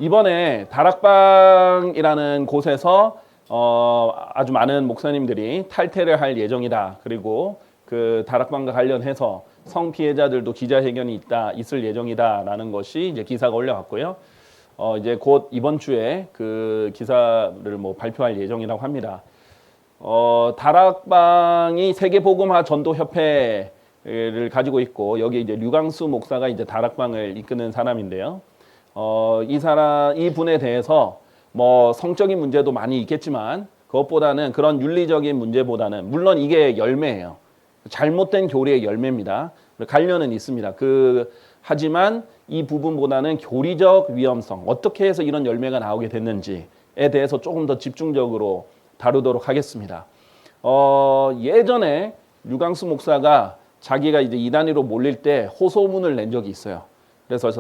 이번에 다락방이라는 곳에서 아주 많은 목사님들이 탈퇴를 할 예정이다. 그리고 그 다락방과 관련해서 성피해자들도 기자회견이 있을 예정이다라는 것이 이제 기사가 올라왔고요. 이제 곧 이번 주에 그 기사를 뭐 발표할 예정이라고 합니다. 다락방이 세계복음화 전도협회를 가지고 있고 여기 이제 류광수 목사가 이제 다락방을 이끄는 사람인데요. 이 분에 대해서 뭐 성적인 문제도 많이 있겠지만 그것보다는 그런 윤리적인 문제보다는 물론 이게 열매예요. 잘못된 교리의 열매입니다. 관련은 있습니다. 하지만 이 부분보다는 교리적 위험성, 어떻게 해서 이런 열매가 나오게 됐는지에 대해서 조금 더 집중적으로 다루도록 하겠습니다. 예전에 류광수 목사가 자기가 이제 이단으로 몰릴 때 호소문을 낸 적이 있어요. 그래서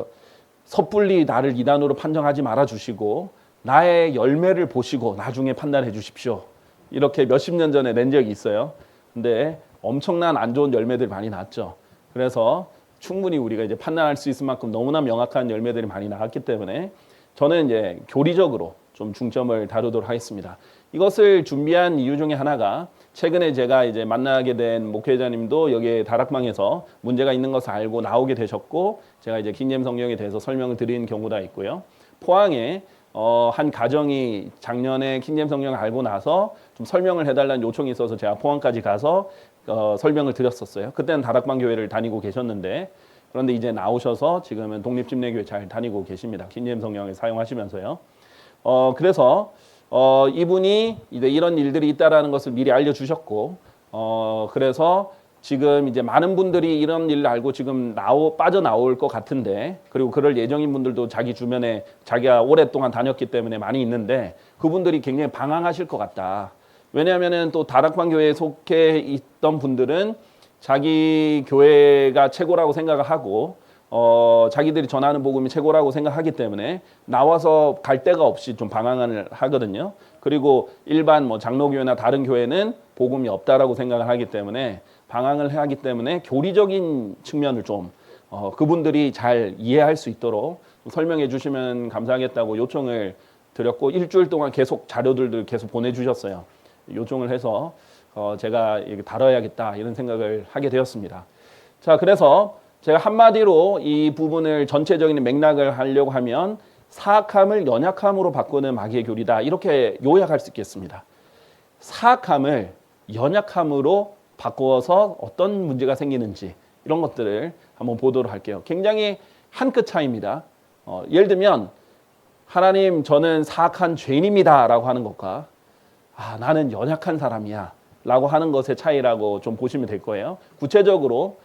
섣불리 나를 이단으로 판정하지 말아 주시고 나의 열매를 보시고 나중에 판단해 주십시오. 이렇게 몇십 년 전에 낸 적이 있어요. 근데 엄청난 안 좋은 열매들이 많이 났죠. 그래서 충분히 우리가 이제 판단할 수 있을 만큼 너무나 명확한 열매들이 많이 나왔기 때문에 저는 이제 교리적으로 좀 중점을 다루도록 하겠습니다. 이것을 준비한 이유 중에 하나가 최근에 제가 이제 만나게 된 목회자님도 여기에 다락방에서 문제가 있는 것을 알고 나오게 되셨고 제가 이제 킹제임스 성경에 대해서 설명을 드린 경우가 있고요. 포항에 한 가정이 작년에 킹제임스 성경을 알고 나서 좀 설명을 해달라는 요청이 있어서 제가 포항까지 가서 설명을 드렸었어요. 그때는 다락방 교회를 다니고 계셨는데 그런데 이제 나오셔서 지금은 독립침례교회 잘 다니고 계십니다. 킹제임스 성경을 사용하시면서요. 그래서 이분이 이제 이런 일들이 있다라는 것을 미리 알려주셨고, 그래서 지금 이제 많은 분들이 이런 일을 알고 지금 빠져나올 것 같은데, 그리고 그럴 예정인 분들도 자기 주변에 자기가 오랫동안 다녔기 때문에 많이 있는데, 그분들이 굉장히 방황하실 것 같다. 왜냐하면은 또 다락방 교회에 속해 있던 분들은 자기 교회가 최고라고 생각을 하고, 자기들이 전하는 복음이 최고라고 생각하기 때문에 나와서 갈 데가 없이 좀 방황을 하거든요. 그리고 일반 뭐 장로교회나 다른 교회는 복음이 없다라고 생각을 하기 때문에 방황을 하기 때문에 교리적인 측면을 좀 그분들이 잘 이해할 수 있도록 설명해 주시면 감사하겠다고 요청을 드렸고 일주일 동안 계속 자료들을 계속 보내주셨어요. 요청을 해서 제가 다뤄야겠다 이런 생각을 하게 되었습니다. 자, 그래서 제가 한마디로 이 부분을 전체적인 맥락을 하려고 하면 사악함을 연약함으로 바꾸는 마귀의 교리다. 이렇게 요약할 수 있겠습니다. 사악함을 연약함으로 바꾸어서 어떤 문제가 생기는지 이런 것들을 한번 보도록 할게요. 굉장히 한 끗 차이입니다. 예를 들면 하나님 저는 사악한 죄인입니다 라고 하는 것과 나는 연약한 사람이야 라고 하는 것의 차이라고 좀 보시면 될 거예요. 구체적으로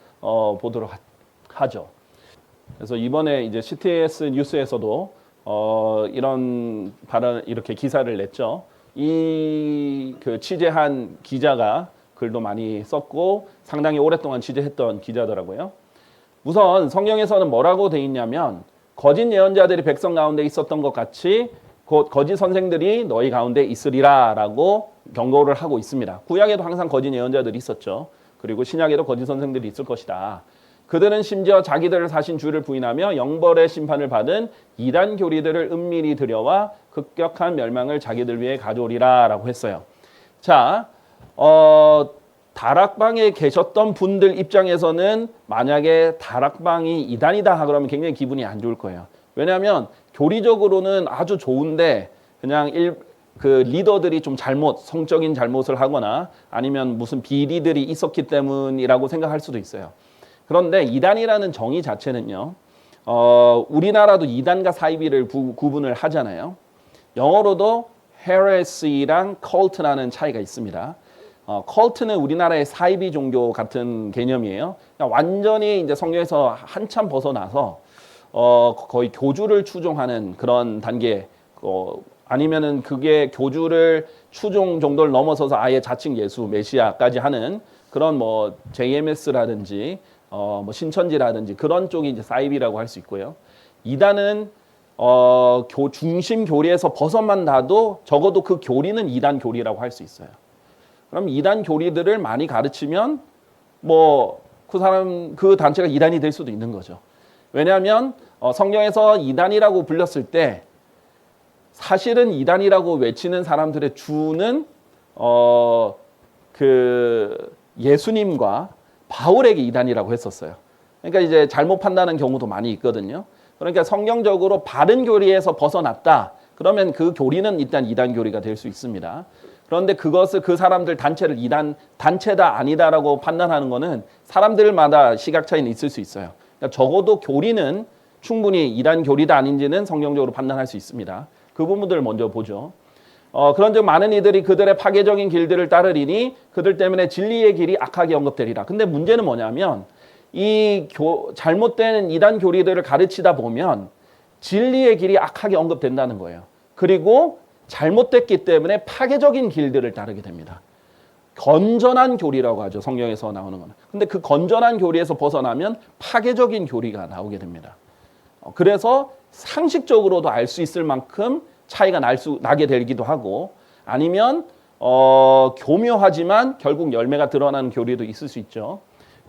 보도록 하죠. 그래서 이번에 이제 CTS 뉴스에서도 이런 발언 이렇게 기사를 냈죠. 그 취재한 기자가 글도 많이 썼고 상당히 오랫동안 취재했던 기자더라고요. 우선 성경에서는 뭐라고 돼 있냐면 거짓 예언자들이 백성 가운데 있었던 것 같이 곧 거짓 선생들이 너희 가운데 있으리라라고 경고를 하고 있습니다. 구약에도 항상 거짓 예언자들이 있었죠. 그리고 신약에도 거짓 선생들이 있을 것이다. 그들은 심지어 자기들을 사신 주를 부인하며 영벌의 심판을 받은 이단 교리들을 은밀히 들여와 급격한 멸망을 자기들 위해 가져오리라 라고 했어요. 자, 다락방에 계셨던 분들 입장에서는 만약에 다락방이 이단이다 그러면 굉장히 기분이 안 좋을 거예요. 왜냐하면 교리적으로는 아주 좋은데 그냥 그 리더들이 좀 성적인 잘못을 하거나 아니면 무슨 비리들이 있었기 때문이라고 생각할 수도 있어요. 그런데 이단이라는 정의 자체는요, 우리나라도 이단과 사이비를 구분을 하잖아요. 영어로도 heresy랑 cult라는 차이가 있습니다. cult는 우리나라의 사이비 종교 같은 개념이에요. 그러니까 완전히 이제 성경에서 한참 벗어나서 거의 교주를 추종하는 그런 단계, 아니면은 그게 교주를 추종 정도를 넘어서서 아예 자칭 예수, 메시아까지 하는 그런 뭐 JMS라든지 뭐 신천지라든지 그런 쪽이 이제 사이비라고 할 수 있고요. 이단은 중심 교리에서 벗어난다도 적어도 그 교리는 이단 교리라고 할 수 있어요. 그럼 이단 교리들을 많이 가르치면 뭐 그 단체가 이단이 될 수도 있는 거죠. 왜냐하면 성경에서 이단이라고 불렸을 때 사실은 이단이라고 외치는 사람들의 주는 그 예수님과 바울에게 이단이라고 했었어요. 그러니까 이제 잘못 판단하는 경우도 많이 있거든요. 그러니까 성경적으로 바른 교리에서 벗어났다. 그러면 그 교리는 일단 이단 교리가 될 수 있습니다. 그런데 그것을 그 사람들 단체를 이단 단체다 아니다라고 판단하는 것은 사람들마다 시각 차이는 있을 수 있어요. 그러니까 적어도 교리는 충분히 이단 교리다 아닌지는 성경적으로 판단할 수 있습니다. 그 부분들을 먼저 보죠. 그런즉 많은 이들이 그들의 파괴적인 길들을 따르리니 그들 때문에 진리의 길이 악하게 언급되리라. 근데 문제는 뭐냐면 이 잘못된 이단 교리들을 가르치다 보면 진리의 길이 악하게 언급된다는 거예요. 그리고 잘못됐기 때문에 파괴적인 길들을 따르게 됩니다. 건전한 교리라고 하죠. 성경에서 나오는 거는. 근데 그 건전한 교리에서 벗어나면 파괴적인 교리가 나오게 됩니다. 그래서 상식적으로도 알 수 있을 만큼 차이가 나게 되기도 하고 아니면 교묘하지만 결국 열매가 드러나는 교리도 있을 수 있죠.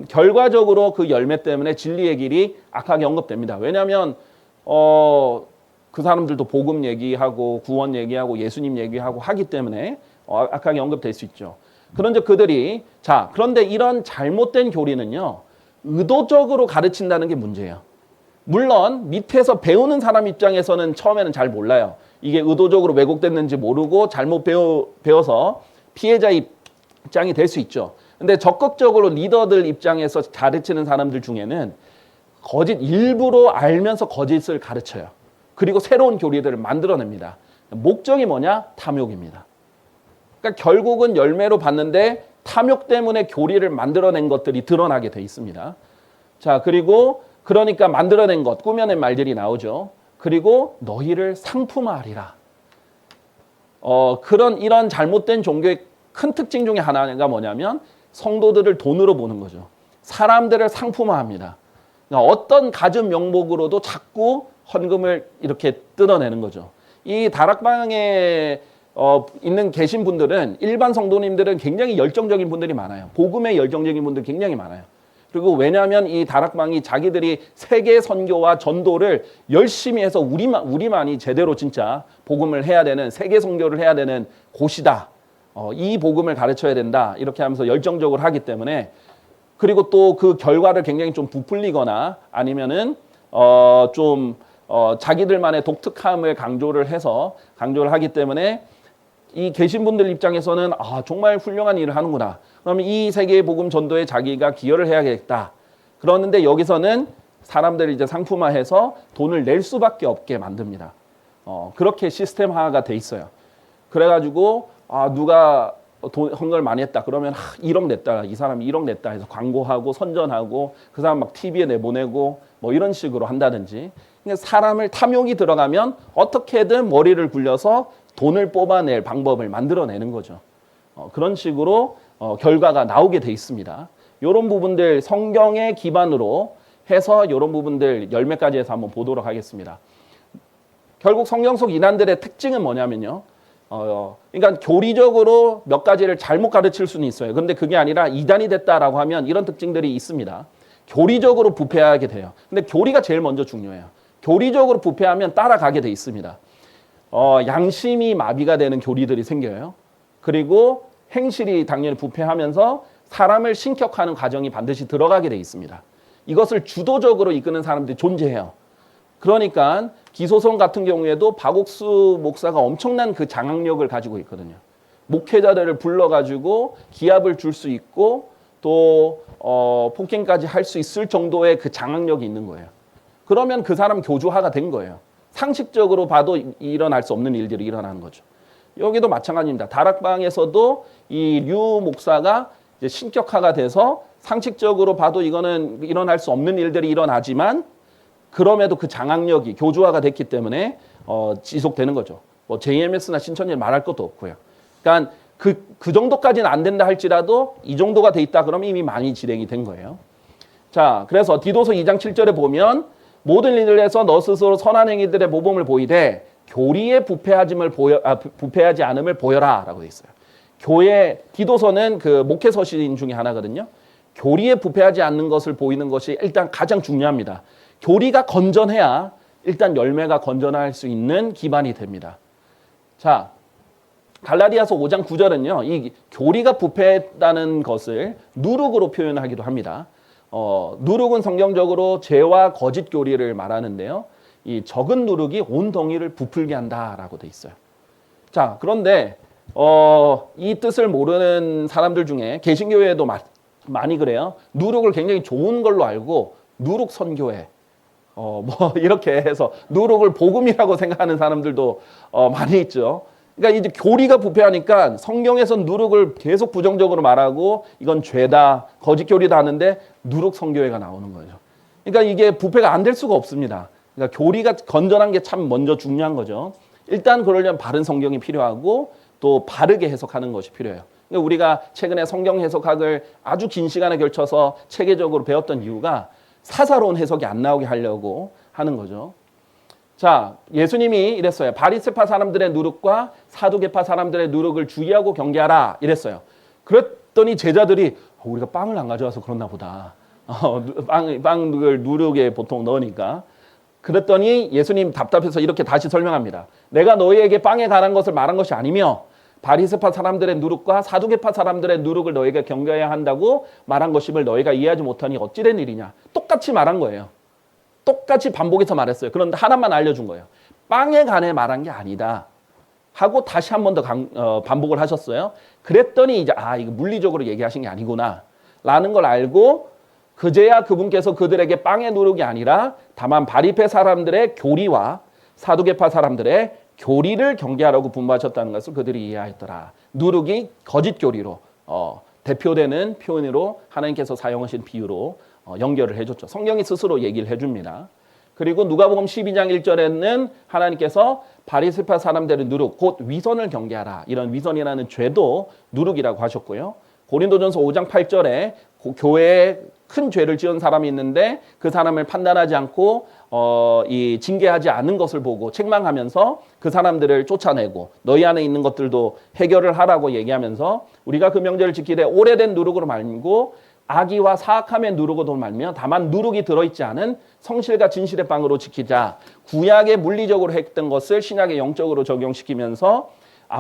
결과적으로 그 열매 때문에 진리의 길이 악하게 언급됩니다. 왜냐하면 그 사람들도 복음 얘기하고 구원 얘기하고 예수님 얘기하고 하기 때문에 악하게 언급될 수 있죠. 그런데 그들이 그런데 이런 잘못된 교리는요 의도적으로 가르친다는 게 문제예요. 물론 밑에서 배우는 사람 입장에서는 처음에는 잘 몰라요. 이게 의도적으로 왜곡됐는지 모르고 잘못 배워서 피해자 입장이 될 수 있죠. 근데 적극적으로 리더들 입장에서 가르치는 사람들 중에는 일부러 알면서 거짓을 가르쳐요. 그리고 새로운 교리들을 만들어냅니다. 목적이 뭐냐? 탐욕입니다. 그러니까 결국은 열매로 봤는데 탐욕 때문에 교리를 만들어낸 것들이 드러나게 돼 있습니다. 그리고 그러니까 만들어낸 것, 꾸며낸 말들이 나오죠. 그리고 너희를 상품화하리라. 이런 잘못된 종교의 큰 특징 중에 하나가 뭐냐면 성도들을 돈으로 보는 거죠. 사람들을 상품화합니다. 그러니까 어떤 가진 명목으로도 자꾸 헌금을 이렇게 뜯어내는 거죠. 이 다락방에 계신 분들은 일반 성도님들은 굉장히 열정적인 분들이 많아요. 복음에 열정적인 분들 굉장히 많아요. 그리고 왜냐하면 이 다락방이 자기들이 세계 선교와 전도를 열심히 해서 우리만이 제대로 진짜 복음을 해야 되는 세계 선교를 해야 되는 곳이다. 이 복음을 가르쳐야 된다. 이렇게 하면서 열정적으로 하기 때문에 그리고 또 그 결과를 굉장히 좀 부풀리거나 아니면은 자기들만의 독특함을 강조를 하기 때문에 이 계신 분들 입장에서는 정말 훌륭한 일을 하는구나. 그러면 이 세계의 복음 전도에 자기가 기여를 해야겠다. 그러는데 여기서는 사람들을 이제 상품화해서 돈을 낼 수밖에 없게 만듭니다. 그렇게 시스템화가 돼 있어요. 그래가지고 누가 헌금을 많이 했다. 그러면 1억 냈다. 이 사람이 1억 냈다 해서 광고하고 선전하고 그 사람 막 TV에 내보내고 뭐 이런 식으로 한다든지. 그러니까 사람을 탐욕이 들어가면 어떻게든 머리를 굴려서 돈을 뽑아낼 방법을 만들어내는 거죠. 그런 식으로 결과가 나오게 돼 있습니다. 이런 부분들 성경의 기반으로 해서 이런 부분들 열매까지 해서 한번 보도록 하겠습니다. 결국 성경 속 이단들의 특징은 뭐냐면요. 그러니까 교리적으로 몇 가지를 잘못 가르칠 수는 있어요. 그런데 그게 아니라 이단이 됐다라고 하면 이런 특징들이 있습니다. 교리적으로 부패하게 돼요. 근데 교리가 제일 먼저 중요해요. 교리적으로 부패하면 따라가게 돼 있습니다. 양심이 마비가 되는 교리들이 생겨요. 그리고 행실이 당연히 부패하면서 사람을 신격화하는 과정이 반드시 들어가게 돼 있습니다. 이것을 주도적으로 이끄는 사람들이 존재해요. 그러니까 기소성 같은 경우에도 박옥수 목사가 엄청난 그 장악력을 가지고 있거든요. 목회자들을 불러가지고 기합을 줄 수 있고 또 폭행까지 할 수 있을 정도의 그 장악력이 있는 거예요. 그러면 그 사람 교주화가 된 거예요. 상식적으로 봐도 일어날 수 없는 일들이 일어나는 거죠. 여기도 마찬가지입니다. 다락방에서도 이 류 목사가 이제 신격화가 돼서 상식적으로 봐도 이거는 일어날 수 없는 일들이 일어나지만 그럼에도 그 장악력이 교주화가 됐기 때문에 지속되는 거죠. 뭐 JMS나 신천지 말할 것도 없고요. 그러니까 그 정도까지는 안 된다 할지라도 이 정도가 돼 있다 그러면 이미 많이 진행이 된 거예요. 자, 그래서 디도서 2장 7절에 보면 모든 일을 해서 너 스스로 선한 행위들의 모범을 보이되 교리에 부패하지 않음을 보여라라고 돼 있어요. 디도서는 그 목회 서신 중에 하나거든요. 교리에 부패하지 않는 것을 보이는 것이 일단 가장 중요합니다. 교리가 건전해야 일단 열매가 건전할 수 있는 기반이 됩니다. 자, 갈라디아서 5장 9절은요. 이 교리가 부패했다는 것을 누룩으로 표현하기도 합니다. 누룩은 성경적으로 죄와 거짓 교리를 말하는데요. 이 적은 누룩이 온 덩이를 부풀게 한다라고 돼 있어요. 자, 그런데 이 뜻을 모르는 사람들 중에 개신교회에도 많이 그래요. 누룩을 굉장히 좋은 걸로 알고 누룩 선교회 뭐 이렇게 해서 누룩을 복음이라고 생각하는 사람들도 많이 있죠. 그러니까 이제 교리가 부패하니까 성경에서 누룩을 계속 부정적으로 말하고 이건 죄다, 거짓 교리다 하는데 누룩 선교회가 나오는 거죠. 그러니까 이게 부패가 안 될 수가 없습니다. 그러니까 교리가 건전한 게 참 먼저 중요한 거죠. 일단 그러려면 바른 성경이 필요하고 또 바르게 해석하는 것이 필요해요. 그러니까 우리가 최근에 성경 해석학을 아주 긴 시간에 걸쳐서 체계적으로 배웠던 이유가 사사로운 해석이 안 나오게 하려고 하는 거죠. 자, 예수님이 이랬어요. 바리새파 사람들의 누룩과 사두개파 사람들의 누룩을 주의하고 경계하라 이랬어요. 그랬더니 제자들이 우리가 빵을 안 가져와서 그렇나 보다. 빵을 누룩에 보통 넣으니까. 그랬더니 예수님 답답해서 이렇게 다시 설명합니다. 내가 너희에게 빵에 관한 것을 말한 것이 아니며 바리새파 사람들의 누룩과 사두개파 사람들의 누룩을 너희가 경계해야 한다고 말한 것임을 너희가 이해하지 못하니 어찌된 일이냐. 똑같이 말한 거예요. 똑같이 반복해서 말했어요. 그런데 하나만 알려준 거예요. 빵에 관해 말한 게 아니다 하고 다시 한 번 더 반복을 하셨어요. 그랬더니 이제 이거 물리적으로 얘기하신 게 아니구나 라는 걸 알고 그제야 그분께서 그들에게 빵의 누룩이 아니라 다만 바리새 사람들의 교리와 사두개파 사람들의 교리를 경계하라고 분부하셨다는 것을 그들이 이해하였더라. 누룩이 거짓 교리로 대표되는 표현으로 하나님께서 사용하신 비유로 연결을 해줬죠. 성경이 스스로 얘기를 해줍니다. 그리고 누가복음 12장 1절에는 하나님께서 바리새파 사람들의 누룩, 곧 위선을 경계하라. 이런 위선이라는 죄도 누룩이라고 하셨고요. 고린도전서 5장 8절에 교회에 큰 죄를 지은 사람이 있는데 그 사람을 판단하지 않고 이 징계하지 않은 것을 보고 책망하면서 그 사람들을 쫓아내고 너희 안에 있는 것들도 해결을 하라고 얘기하면서 우리가 그 명제를 지키되 오래된 누룩으로 말고 악의와 사악함의 누룩으로 말며 다만 누룩이 들어있지 않은 성실과 진실의 빵으로 지키자. 구약에 물리적으로 했던 것을 신약에 영적으로 적용시키면서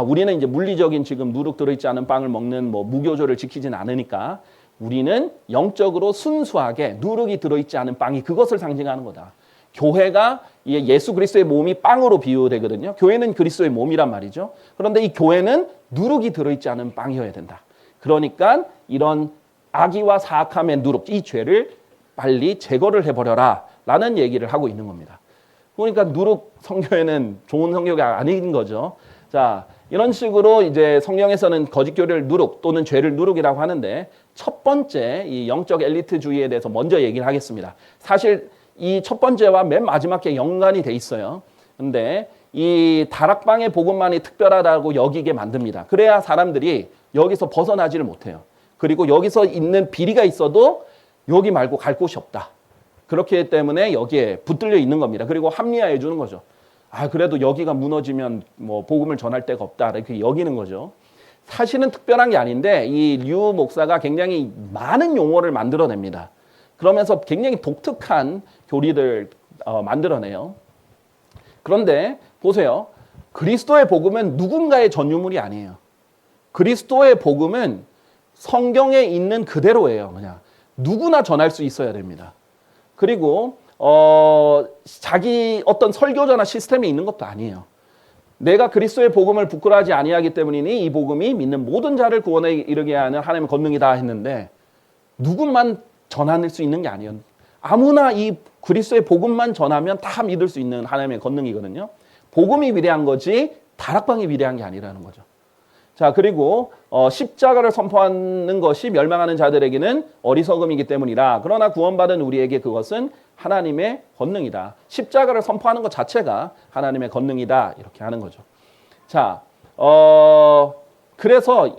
우리는 이제 물리적인 지금 누룩 들어있지 않은 빵을 먹는 무교조를 지키진 않으니까 우리는 영적으로 순수하게 누룩이 들어있지 않은 빵이 그것을 상징하는 거다. 교회가 예수 그리스도의 몸이 빵으로 비유되거든요. 교회는 그리스도의 몸이란 말이죠. 그런데 이 교회는 누룩이 들어있지 않은 빵이어야 된다. 그러니까 이런 악의와 사악함의 누룩, 이 죄를 빨리 제거를 해버려라 라는 얘기를 하고 있는 겁니다. 그러니까 누룩 성교회는 좋은 성교가 아닌 거죠. 자, 이런 식으로 이제 성경에서는 거짓 교리를 누룩 또는 죄를 누룩이라고 하는데 첫 번째 이 영적 엘리트주의에 대해서 먼저 얘기를 하겠습니다. 사실 이 첫 번째와 맨 마지막에 연관이 돼 있어요. 근데 이 다락방의 복음만이 특별하다고 여기게 만듭니다. 그래야 사람들이 여기서 벗어나지를 못해요. 그리고 여기서 있는 비리가 있어도 여기 말고 갈 곳이 없다. 그렇기 때문에 여기에 붙들려 있는 겁니다. 그리고 합리화해 주는 거죠. 그래도 여기가 무너지면 복음을 전할 데가 없다. 이렇게 여기는 거죠. 사실은 특별한 게 아닌데 이 류 목사가 굉장히 많은 용어를 만들어냅니다. 그러면서 굉장히 독특한 교리를 만들어내요. 그런데 보세요. 그리스도의 복음은 누군가의 전유물이 아니에요. 그리스도의 복음은 성경에 있는 그대로예요. 그냥 누구나 전할 수 있어야 됩니다. 그리고 자기 어떤 설교자나 시스템이 있는 것도 아니에요. 내가 그리스도의 복음을 부끄러워하지 아니하기 때문이니 이 복음이 믿는 모든 자를 구원에 이르게 하는 하나님의 권능이다 했는데 누구만 전할 수 있는 게 아니에요. 아무나 이 그리스도의 복음만 전하면 다 믿을 수 있는 하나님의 권능이거든요. 복음이 위대한 거지 다락방이 위대한 게 아니라는 거죠. 자, 그리고 십자가를 선포하는 것이 멸망하는 자들에게는 어리석음이기 때문이라. 그러나 구원받은 우리에게 그것은 하나님의 권능이다. 십자가를 선포하는 것 자체가 하나님의 권능이다. 이렇게 하는 거죠. 자, 그래서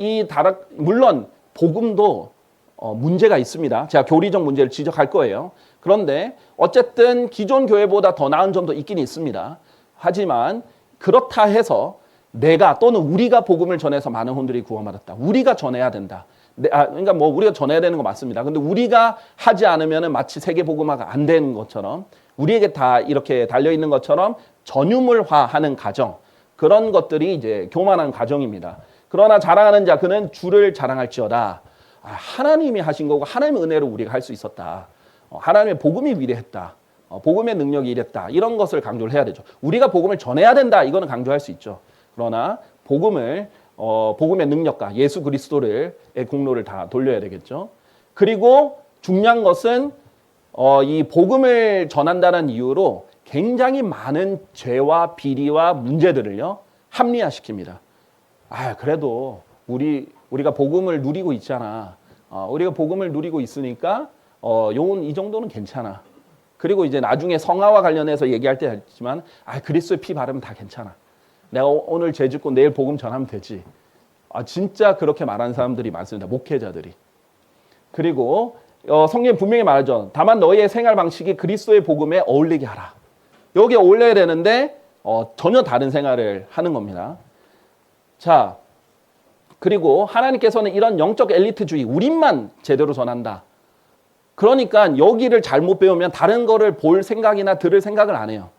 물론 복음도 문제가 있습니다. 제가 교리적 문제를 지적할 거예요. 그런데 어쨌든 기존 교회보다 더 나은 점도 있긴 있습니다. 하지만 그렇다 해서 내가 또는 우리가 복음을 전해서 많은 혼들이 구원받았다. 우리가 전해야 된다. 그러니까 우리가 전해야 되는 거 맞습니다. 근데 우리가 하지 않으면 마치 세계 복음화가 안 되는 것처럼 우리에게 다 이렇게 달려 있는 것처럼 전유물화하는 가정, 그런 것들이 이제 교만한 과정입니다. 그러나 자랑하는 자 그는 주를 자랑할지어다. 하나님이 하신 거고 하나님의 은혜로 우리가 할 수 있었다. 하나님의 복음이 위대했다. 복음의 능력이 이랬다. 이런 것을 강조를 해야 되죠. 우리가 복음을 전해야 된다. 이거는 강조할 수 있죠. 그러나 복음의 능력과 예수 그리스도의 공로를 다 돌려야 되겠죠. 그리고 중요한 것은 이 복음을 전한다는 이유로 굉장히 많은 죄와 비리와 문제들을요 합리화시킵니다. 그래도 우리가 복음을 누리고 있잖아. 우리가 복음을 누리고 있으니까 요건 이 정도는 괜찮아. 그리고 이제 나중에 성화와 관련해서 얘기할 때 했지만 그리스도의 피 바르면 다 괜찮아. 내가 오늘 죄 짓고 내일 복음 전하면 되지. 진짜 그렇게 말하는 사람들이 많습니다. 목회자들이. 그리고 성경에 분명히 말하죠. 다만 너희의 생활 방식이 그리스도의 복음에 어울리게 하라. 여기에 어울려야 되는데 전혀 다른 생활을 하는 겁니다. 자, 그리고 하나님께서는 이런 영적 엘리트주의, 우리만 제대로 전한다. 그러니까 여기를 잘못 배우면 다른 거를 볼 생각이나 들을 생각을 안 해요.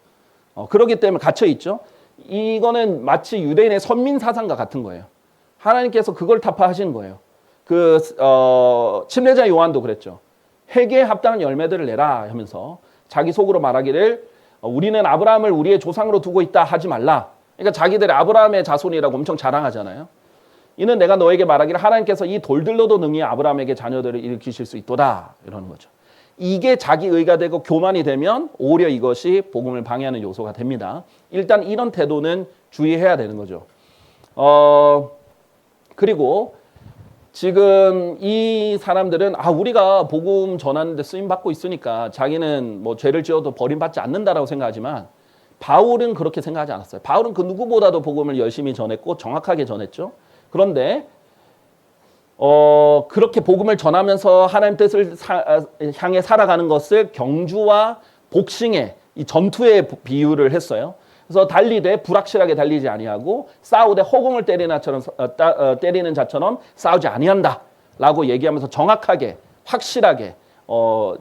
그렇기 때문에 갇혀 있죠. 이거는 마치 유대인의 선민 사상과 같은 거예요. 하나님께서 그걸 타파하시는 거예요. 침례자 요한도 그랬죠. 회개에 합당한 열매들을 내라 하면서 자기 속으로 말하기를 우리는 아브라함을 우리의 조상으로 두고 있다 하지 말라. 그러니까 자기들이 아브라함의 자손이라고 엄청 자랑하잖아요. 이는 내가 너에게 말하기를 하나님께서 이 돌들로도 능히 아브라함에게 자녀들을 일으키실 수 있도다. 이러는 거죠. 이게 자기 의가 되고 교만이 되면 오히려 이것이 복음을 방해하는 요소가 됩니다. 일단 이런 태도는 주의해야 되는 거죠. 그리고 지금 이 사람들은 우리가 복음 전하는데 쓰임 받고 있으니까 자기는 뭐 죄를 지어도 버림받지 않는다라고 생각하지만 바울은 그렇게 생각하지 않았어요. 바울은 그 누구보다도 복음을 열심히 전했고 정확하게 전했죠. 그런데 그렇게 복음을 전하면서 하나님 뜻을 향해 살아가는 것을 경주와 복싱의 이 전투에 비유를 했어요. 그래서 달리되 불확실하게 달리지 아니하고 싸우되 허공을 때리는 자처럼 싸우지 아니한다라고 얘기하면서 정확하게 확실하게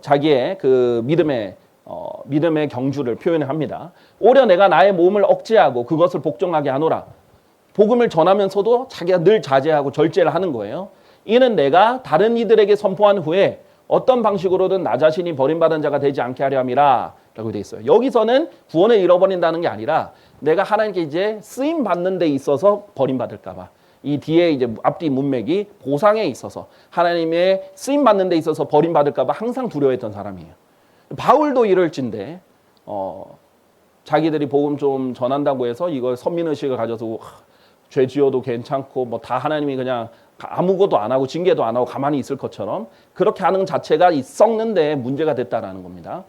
자기의 그 믿음의 경주를 표현을 합니다. 오히려 내가 나의 몸을 억제하고 그것을 복종하게 하노라. 복음을 전하면서도 자기가 늘 자제하고 절제를 하는 거예요. 이는 내가 다른 이들에게 선포한 후에 어떤 방식으로든 나 자신이 버림받은 자가 되지 않게 하려 함이라 라고 되어 있어요. 여기서는 구원을 잃어버린다는 게 아니라 내가 하나님께 이제 쓰임 받는 데 있어서 버림받을까 봐. 이 뒤에 이제 앞뒤 문맥이 보상에 있어서 하나님의 쓰임 받는 데 있어서 버림받을까 봐 항상 두려워했던 사람이에요. 바울도 이럴진데 자기들이 복음 좀 전한다고 해서 이걸 선민의식을 가져서 죄 지어도 괜찮고 뭐 다 하나님이 그냥 아무것도 안 하고 징계도 안 하고 가만히 있을 것처럼 그렇게 하는 자체가 썩는데 문제가 됐다라는 겁니다.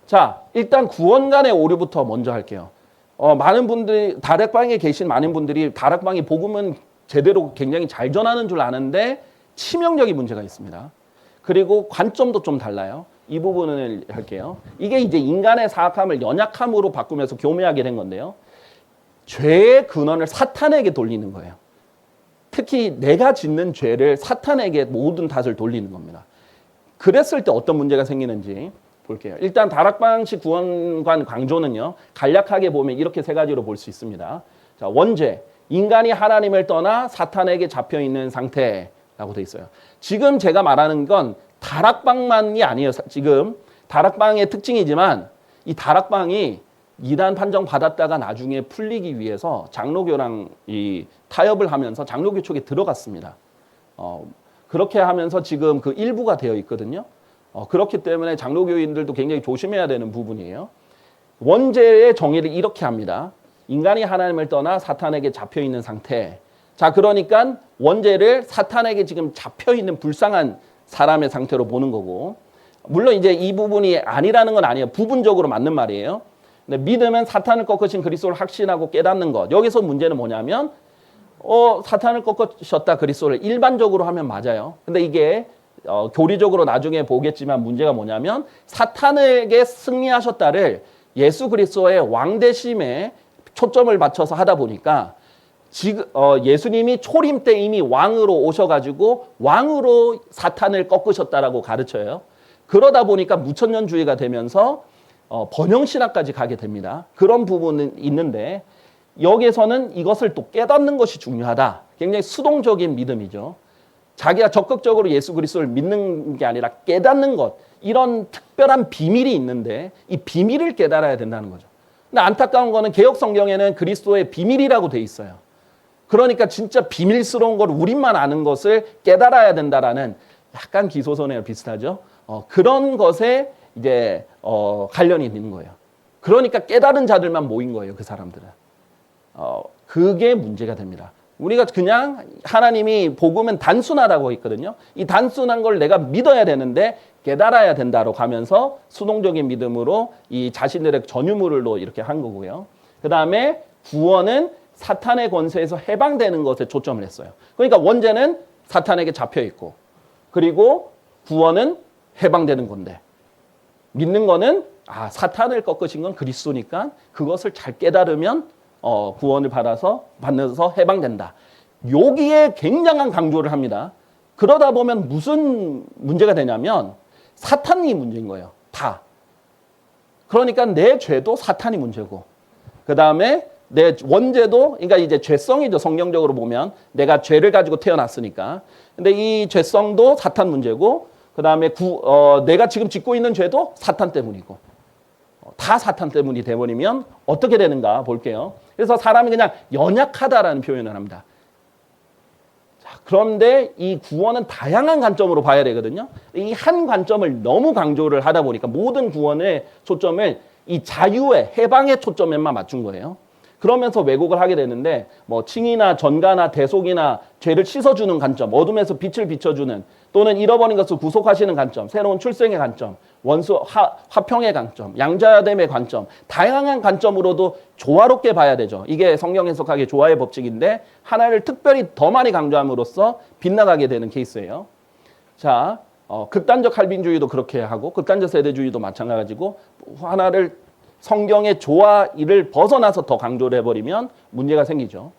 자, 일단 구원간의 오류부터 먼저 할게요. 많은 분들이 다락방에 계신 많은 분들이 다락방이 복음은 제대로 굉장히 잘 전하는 줄 아는데 치명적인 문제가 있습니다. 그리고 관점도 좀 달라요. 이 부분을 할게요. 이게 이제 인간의 사악함을 연약함으로 바꾸면서 교묘하게 된 건데요. 죄의 근원을 사탄에게 돌리는 거예요. 특히 내가 짓는 죄를 사탄에게 모든 탓을 돌리는 겁니다. 그랬을 때 어떤 문제가 생기는지 볼게요. 일단 다락방식 구원관 강조는요. 간략하게 보면 이렇게 세 가지로 볼 수 있습니다. 자, 원죄, 인간이 하나님을 떠나 사탄에게 잡혀있는 상태라고 돼 있어요. 지금 제가 말하는 건 다락방만이 아니에요. 지금 다락방의 특징이지만 이 다락방이 이단 판정 받았다가 나중에 풀리기 위해서 장로교랑 이 타협을 하면서 장로교 쪽에 들어갔습니다. 그렇게 하면서 지금 그 일부가 되어 있거든요. 그렇기 때문에 장로교인들도 굉장히 조심해야 되는 부분이에요. 원죄의 정의를 이렇게 합니다. 인간이 하나님을 떠나 사탄에게 잡혀있는 상태. 자, 그러니까 원죄를 사탄에게 지금 잡혀있는 불쌍한 사람의 상태로 보는 거고, 물론 이제 이 부분이 아니라는 건 아니에요. 부분적으로 맞는 말이에요. 근데 믿음은 사탄을 꺾으신 그리스도를 확신하고 깨닫는 것. 여기서 문제는 뭐냐면 사탄을 꺾으셨다 그리스도를 일반적으로 하면 맞아요. 근데 이게 교리적으로 나중에 보겠지만 문제가 뭐냐면 사탄에게 승리하셨다를 예수 그리스도의 왕대심에 초점을 맞춰서 하다 보니까 지금 예수님이 초림 때 이미 왕으로 오셔가지고 왕으로 사탄을 꺾으셨다라고 가르쳐요. 그러다 보니까 무천년주의가 되면서 번영신학까지 가게 됩니다. 그런 부분은 있는데 여기에서는 이것을 또 깨닫는 것이 중요하다. 굉장히 수동적인 믿음이죠. 자기가 적극적으로 예수 그리스도를 믿는 게 아니라 깨닫는 것, 이런 특별한 비밀이 있는데 이 비밀을 깨달아야 된다는 거죠. 근데 안타까운 거는 개역 성경에는 그리스도의 비밀이라고 돼 있어요. 그러니까 진짜 비밀스러운 걸 우리만 아는 것을 깨달아야 된다라는 약간 기소선이랑 비슷하죠. 그런 것에 이제 관련이 있는 거예요. 그러니까 깨달은 자들만 모인 거예요, 그 사람들은. 그게 문제가 됩니다. 우리가 그냥 하나님이 복음은 단순하다고 했거든요. 이 단순한 걸 내가 믿어야 되는데 깨달아야 된다로 가면서 수동적인 믿음으로 이 자신들의 전유물로 이렇게 한 거고요. 그 다음에 구원은 사탄의 권세에서 해방되는 것에 초점을 했어요. 그러니까 원죄는 사탄에게 잡혀 있고, 그리고 구원은 해방되는 건데, 믿는 거는 사탄을 꺾으신 건 그리스도니까 그것을 잘 깨달으면 구원을 받아서 해방된다. 여기에 굉장한 강조를 합니다. 그러다 보면 무슨 문제가 되냐면 사탄이 문제인 거예요. 다. 그러니까 내 죄도 사탄이 문제고, 그 다음에 내 원죄도, 그러니까 이제 죄성이죠. 성경적으로 보면 내가 죄를 가지고 태어났으니까. 근데 이 죄성도 사탄 문제고, 그 다음에 내가 지금 짓고 있는 죄도 사탄 때문이고, 다 사탄 때문이 돼버리면 어떻게 되는가 볼게요. 그래서 사람이 그냥 연약하다라는 표현을 합니다. 자, 그런데 이 구원은 다양한 관점으로 봐야 되거든요. 이 한 관점을 너무 강조를 하다 보니까 모든 구원의 초점을 이 자유의 해방의 초점에만 맞춘 거예요. 그러면서 왜곡을 하게 되는데 뭐 칭의나 전가나 대속이나 죄를 씻어주는 관점, 어둠에서 빛을 비춰주는, 또는 잃어버린 것을 구속하시는 관점, 새로운 출생의 관점, 원수 화평의 관점, 양자됨의 관점, 다양한 관점으로도 조화롭게 봐야 되죠. 이게 성경 해석하기의 조화의 법칙인데 하나를 특별히 더 많이 강조함으로써 빗나가게 되는 케이스예요. 자, 극단적 할빈주의도 그렇게 하고 극단적 세대주의도 마찬가지고 하나를 성경의 조화를 벗어나서 더 강조를 해버리면 문제가 생기죠.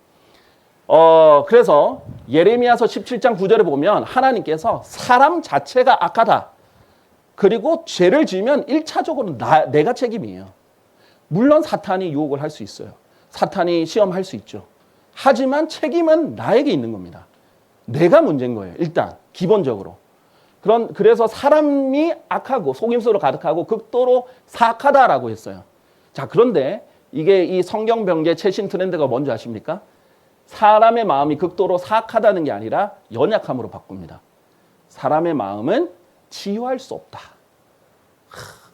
그래서 예레미야서 17장 9절에 보면 하나님께서 사람 자체가 악하다. 그리고 죄를 지으면 1차적으로 내가 책임이에요. 물론 사탄이 유혹을 할 수 있어요. 사탄이 시험할 수 있죠. 하지만 책임은 나에게 있는 겁니다. 내가 문제인 거예요. 일단 기본적으로. 그래서 사람이 악하고 속임수로 가득하고 극도로 사악하다라고 했어요. 자, 그런데 이게 이 성경 병제 최신 트렌드가 뭔지 아십니까? 사람의 마음이 극도로 사악하다는 게 아니라 연약함으로 바꿉니다. 사람의 마음은 치유할 수 없다.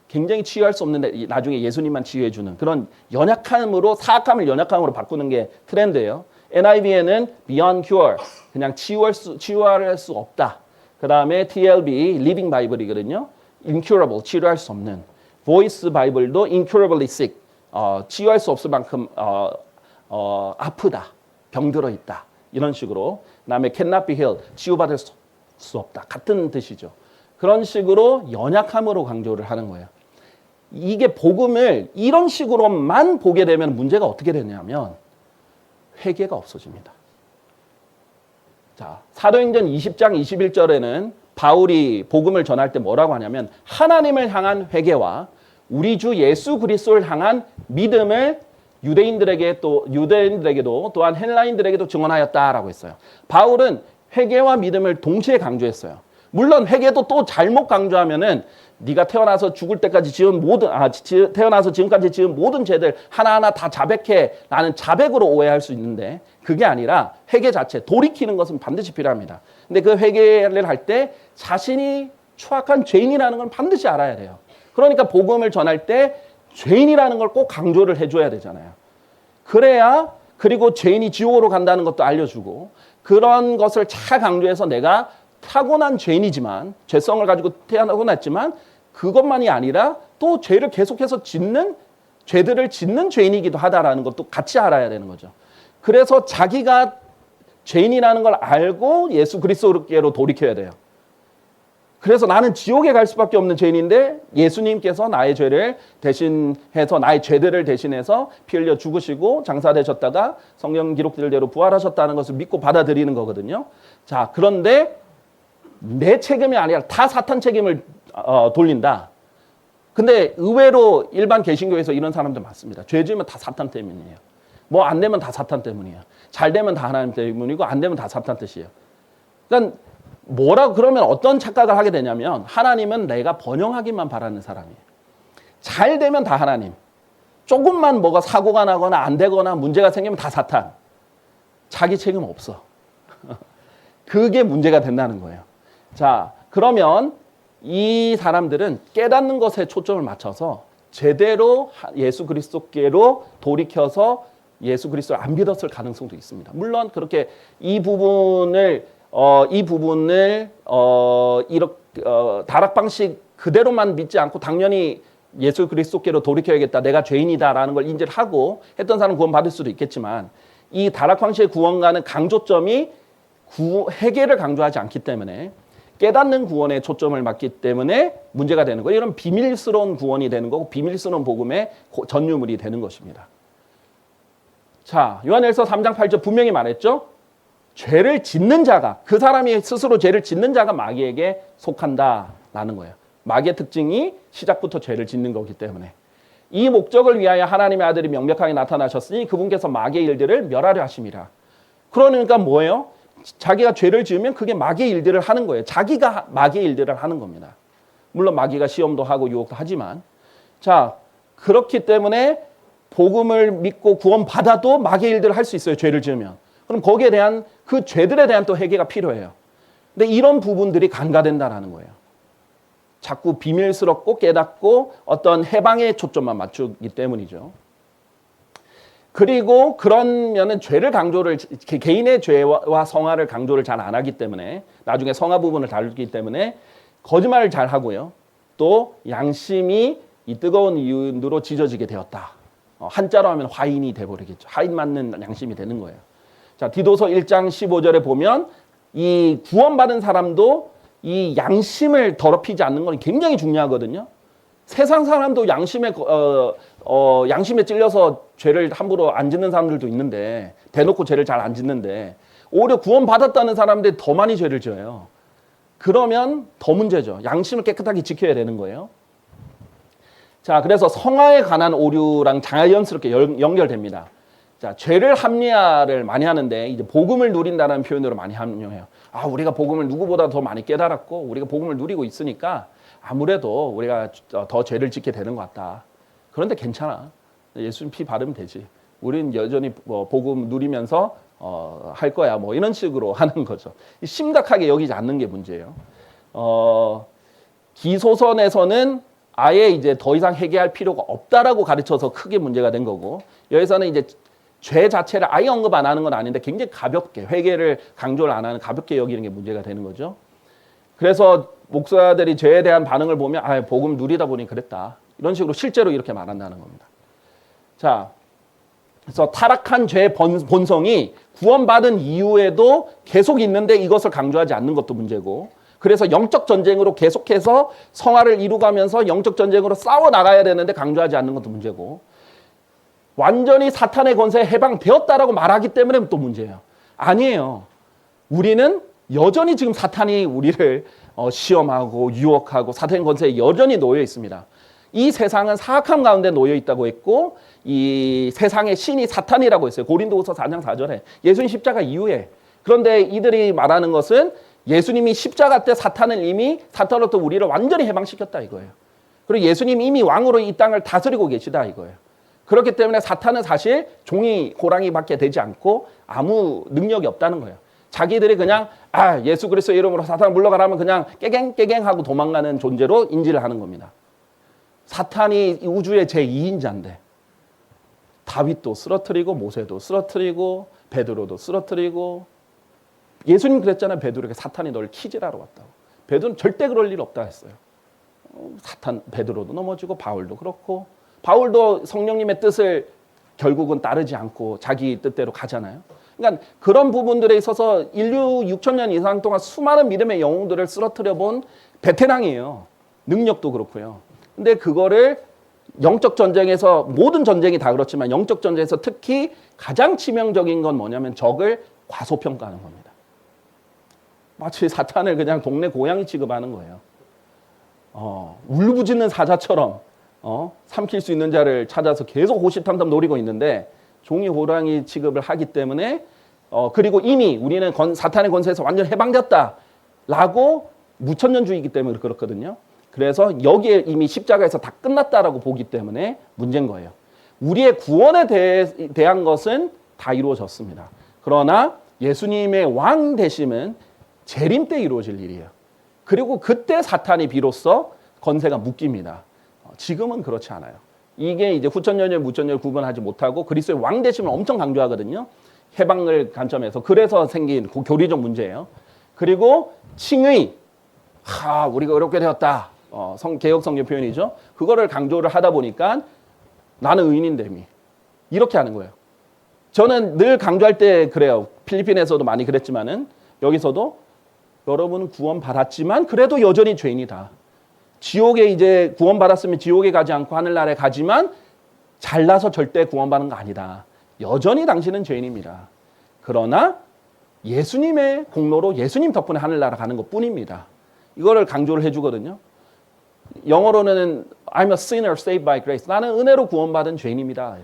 굉장히 치유할 수 없는데 나중에 예수님만 치유해주는 그런 연약함으로, 사악함을 연약함으로 바꾸는 게 트렌드예요. NIV에는 beyond cure, 그냥 치유할 수 없다. 그 다음에 TLB, Living Bible이거든요. incurable, 치료할 수 없는. Voice 바이블도 incurably sick, 치유할 수 없을 만큼 아프다, 병들어 있다, 이런 식으로. 그다음에 cannot be healed, 치유받을 수 없다, 같은 뜻이죠. 그런 식으로 연약함으로 강조를 하는 거예요. 이게 복음을 이런 식으로만 보게 되면 문제가 어떻게 되냐면 회개가 없어집니다. 자, 사도행전 20장 21절에는 바울이 복음을 전할 때 뭐라고 하냐면 하나님을 향한 회개와 우리 주 예수 그리스도를 향한 믿음을 유대인들에게도 또한 헬라인들에게도 증언하였다라고 했어요. 바울은 회개와 믿음을 동시에 강조했어요. 물론 회개도 또 잘못 강조하면은 네가 태어나서 죽을 때까지 태어나서 지금까지 지은 모든 죄들 하나하나 다 자백해, 라는 자백으로 오해할 수 있는데 그게 아니라 회개 자체, 돌이키는 것은 반드시 필요합니다. 근데 그 회개를 할 때 자신이 추악한 죄인이라는 건 반드시 알아야 돼요. 그러니까 복음을 전할 때 죄인이라는 걸 꼭 강조를 해줘야 되잖아요. 그래야, 그리고 죄인이 지옥으로 간다는 것도 알려주고, 그런 것을 잘 강조해서 내가 타고난 죄인이지만, 죄성을 가지고 태어나고났지만 그것만이 아니라 또 죄를 계속해서 죄들을 짓는 죄인이기도 하다라는 것도 같이 알아야 되는 거죠. 그래서 자기가 죄인이라는 걸 알고 예수 그리스도께로 돌이켜야 돼요. 그래서 나는 지옥에 갈 수밖에 없는 죄인인데 예수님께서 나의 죄를 대신해서, 나의 죄들을 대신해서 피 흘려 죽으시고 장사되셨다가 성경 기록들대로 부활하셨다는 것을 믿고 받아들이는 거거든요. 자, 그런데 내 책임이 아니라 다 사탄 책임을 돌린다. 근데 의외로 일반 개신교에서 이런 사람들 많습니다. 죄 지으면 다 사탄 때문이에요. 뭐 안 되면 다 사탄 때문이에요. 잘 되면 다 하나님 때문이고 안 되면 다 사탄 뜻이에요. 그러니까 뭐라고 그러면 어떤 착각을 하게 되냐면 하나님은 내가 번영하기만 바라는 사람이에요. 잘 되면 다 하나님. 조금만 뭐가 사고가 나거나 안 되거나 문제가 생기면 다 사탄. 자기 책임 없어. 그게 문제가 된다는 거예요. 자, 그러면 이 사람들은 깨닫는 것에 초점을 맞춰서 제대로 예수 그리스도께로 돌이켜서 예수 그리스도를 안 믿었을 가능성도 있습니다. 물론 그렇게 이 부분을 이렇게 다락방식 그대로만 믿지 않고 당연히 예수 그리스도께로 돌이켜야겠다. 내가 죄인이다라는 걸 인지를 하고 했던 사람은 구원받을 수도 있겠지만 이 다락방식의 구원과는 강조점이 회개를 강조하지 않기 때문에 깨닫는 구원에 초점을 맞기 때문에 문제가 되는 거예요. 이런 비밀스러운 구원이 되는 거고 비밀스러운 복음의 전유물이 되는 것입니다. 자, 요한일서 3장 8절 분명히 말했죠. 죄를 짓는 자가, 그 사람이 스스로 죄를 짓는 자가 마귀에게 속한다라는 거예요. 마귀의 특징이 시작부터 죄를 짓는 거기 때문에 이 목적을 위하여 하나님의 아들이 명백하게 나타나셨으니 그분께서 마귀의 일들을 멸하려 하심이라. 그러니까 뭐예요? 자기가 죄를 지으면 그게 마귀의 일들을 하는 거예요. 자기가 마귀의 일들을 하는 겁니다. 물론 마귀가 시험도 하고 유혹도 하지만 자, 그렇기 때문에 복음을 믿고 구원받아도 마귀의 일들을 할 수 있어요. 죄를 지으면. 그럼 거기에 대한 그 죄들에 대한 또 회개가 필요해요. 근데 이런 부분들이 간과된다라는 거예요. 자꾸 비밀스럽고 깨닫고 어떤 해방의 초점만 맞추기 때문이죠. 그리고 그러면은 죄를 강조를 개인의 죄와 성화를 강조를 잘 안 하기 때문에 나중에 성화 부분을 다루기 때문에 거짓말을 잘 하고요. 또 양심이 이 뜨거운 이유로 찢어지게 되었다. 한자로 하면 화인이 돼버리겠죠. 화인 맞는 양심이 되는 거예요. 자, 디도서 1장 15절에 보면 이 구원받은 사람도 이 양심을 더럽히지 않는 건 굉장히 중요하거든요. 세상 사람도 양심에 찔려서 죄를 함부로 안 짓는 사람들도 있는데 대놓고 죄를 잘 안 짓는데 오히려 구원받았다는 사람들이 더 많이 죄를 지어요. 그러면 더 문제죠. 양심을 깨끗하게 지켜야 되는 거예요. 자, 그래서 성화에 관한 오류랑 자연스럽게 연결됩니다. 자, 죄를 합리화를 많이 하는데 이제 복음을 누린다는 표현으로 많이 합리화해요. 아, 우리가 복음을 누구보다 더 많이 깨달았고 우리가 복음을 누리고 있으니까 아무래도 우리가 더 죄를 짓게 되는 것 같다. 그런데 괜찮아. 예수님 피 바르면 되지. 우리는 여전히 복음 누리면서 할 거야. 뭐 이런 식으로 하는 거죠. 심각하게 여기지 않는 게 문제예요. 기소선에서는 아예 이제 더 이상 회개할 필요가 없다라고 가르쳐서 크게 문제가 된 거고 여기서는 이제 죄 자체를 아예 언급 안 하는 건 아닌데 굉장히 가볍게 회개를 강조를 안 하는 가볍게 여기는 게 문제가 되는 거죠. 그래서 목사들이 죄에 대한 반응을 보면 아, 복음 누리다 보니 그랬다. 이런 식으로 실제로 이렇게 말한다는 겁니다. 자, 그래서 타락한 죄의 본성이 구원받은 이후에도 계속 있는데 이것을 강조하지 않는 것도 문제고 그래서 영적 전쟁으로 계속해서 성화를 이루가면서 영적 전쟁으로 싸워 나가야 되는데 강조하지 않는 것도 문제고 완전히 사탄의 권세에 해방되었다라고 말하기 때문에 또 문제예요. 아니에요. 우리는 여전히 지금 사탄이 우리를 시험하고 유혹하고 사탄의 권세에 여전히 놓여 있습니다. 이 세상은 사악함 가운데 놓여 있다고 했고 이 세상의 신이 사탄이라고 했어요. 고린도후서 4장 4절에 예수님 십자가 이후에. 그런데 이들이 말하는 것은 예수님이 십자가 때 사탄으로부터 우리를 완전히 해방시켰다 이거예요. 그리고 예수님 이미 왕으로 이 땅을 다스리고 계시다 이거예요. 그렇기 때문에 사탄은 사실 종이 호랑이밖에 되지 않고 아무 능력이 없다는 거예요. 자기들이 그냥 예수 그리스도의 이름으로 사탄을 물러가라면 그냥 깨갱하고 도망가는 존재로 인지를 하는 겁니다. 사탄이 우주의 제2인자인데 다윗도 쓰러뜨리고 모세도 쓰러뜨리고 베드로도 쓰러뜨리고 예수님 그랬잖아요. 베드로에게 사탄이 너를 키질하러 왔다고. 베드로는 절대 그럴 일 없다 했어요. 베드로도 넘어지고 바울도 그렇고 바울도 성령님의 뜻을 결국은 따르지 않고 자기 뜻대로 가잖아요. 그러니까 그런 부분들에 있어서 인류 6,000년 이상 동안 수많은 믿음의 영웅들을 쓰러뜨려 본 베테랑이에요. 능력도 그렇고요. 근데 그거를 영적 전쟁에서 모든 전쟁이 다 그렇지만 영적 전쟁에서 특히 가장 치명적인 건 뭐냐면 적을 과소평가하는 겁니다. 마치 사탄을 그냥 동네 고양이 취급하는 거예요. 울부짖는 사자처럼 삼킬 수 있는 자를 찾아서 계속 호시탐탐 노리고 있는데 종이 호랑이 취급을 하기 때문에 그리고 이미 우리는 사탄의 권세에서 완전 해방됐다라고 무천년주의이기 때문에 그렇거든요. 그래서 여기에 이미 십자가에서 다 끝났다라고 보기 때문에 문제인 거예요. 우리의 구원에 대한 것은 다 이루어졌습니다. 그러나 예수님의 왕 되심은 재림 때 이루어질 일이에요. 그리고 그때 사탄이 비로소 권세가 묶입니다. 지금은 그렇지 않아요. 이게 이제 후천년일, 무천년을 구분하지 못하고 그리스도의 왕 되심을 엄청 강조하거든요. 해방을 관점에서. 그래서 생긴 교리적 문제예요. 그리고 칭의, 우리가 어렵게 되었다. 개혁 성경 표현이죠. 그거를 강조를 하다 보니까 나는 의인인됨이 이렇게 하는 거예요. 저는 늘 강조할 때 그래요. 필리핀에서도 많이 그랬지만은 여기서도 여러분은 구원 받았지만 그래도 여전히 죄인이다. 지옥에 이제 구원 받았으면 지옥에 가지 않고 하늘나라에 가지만 잘나서 절대 구원 받는 거 아니다. 여전히 당신은 죄인입니다. 그러나 예수님의 공로로 예수님 덕분에 하늘나라 가는 것 뿐입니다. 이거를 강조를 해주거든요. 영어로는 I'm a sinner saved by grace. 나는 은혜로 구원받은 죄인입니다.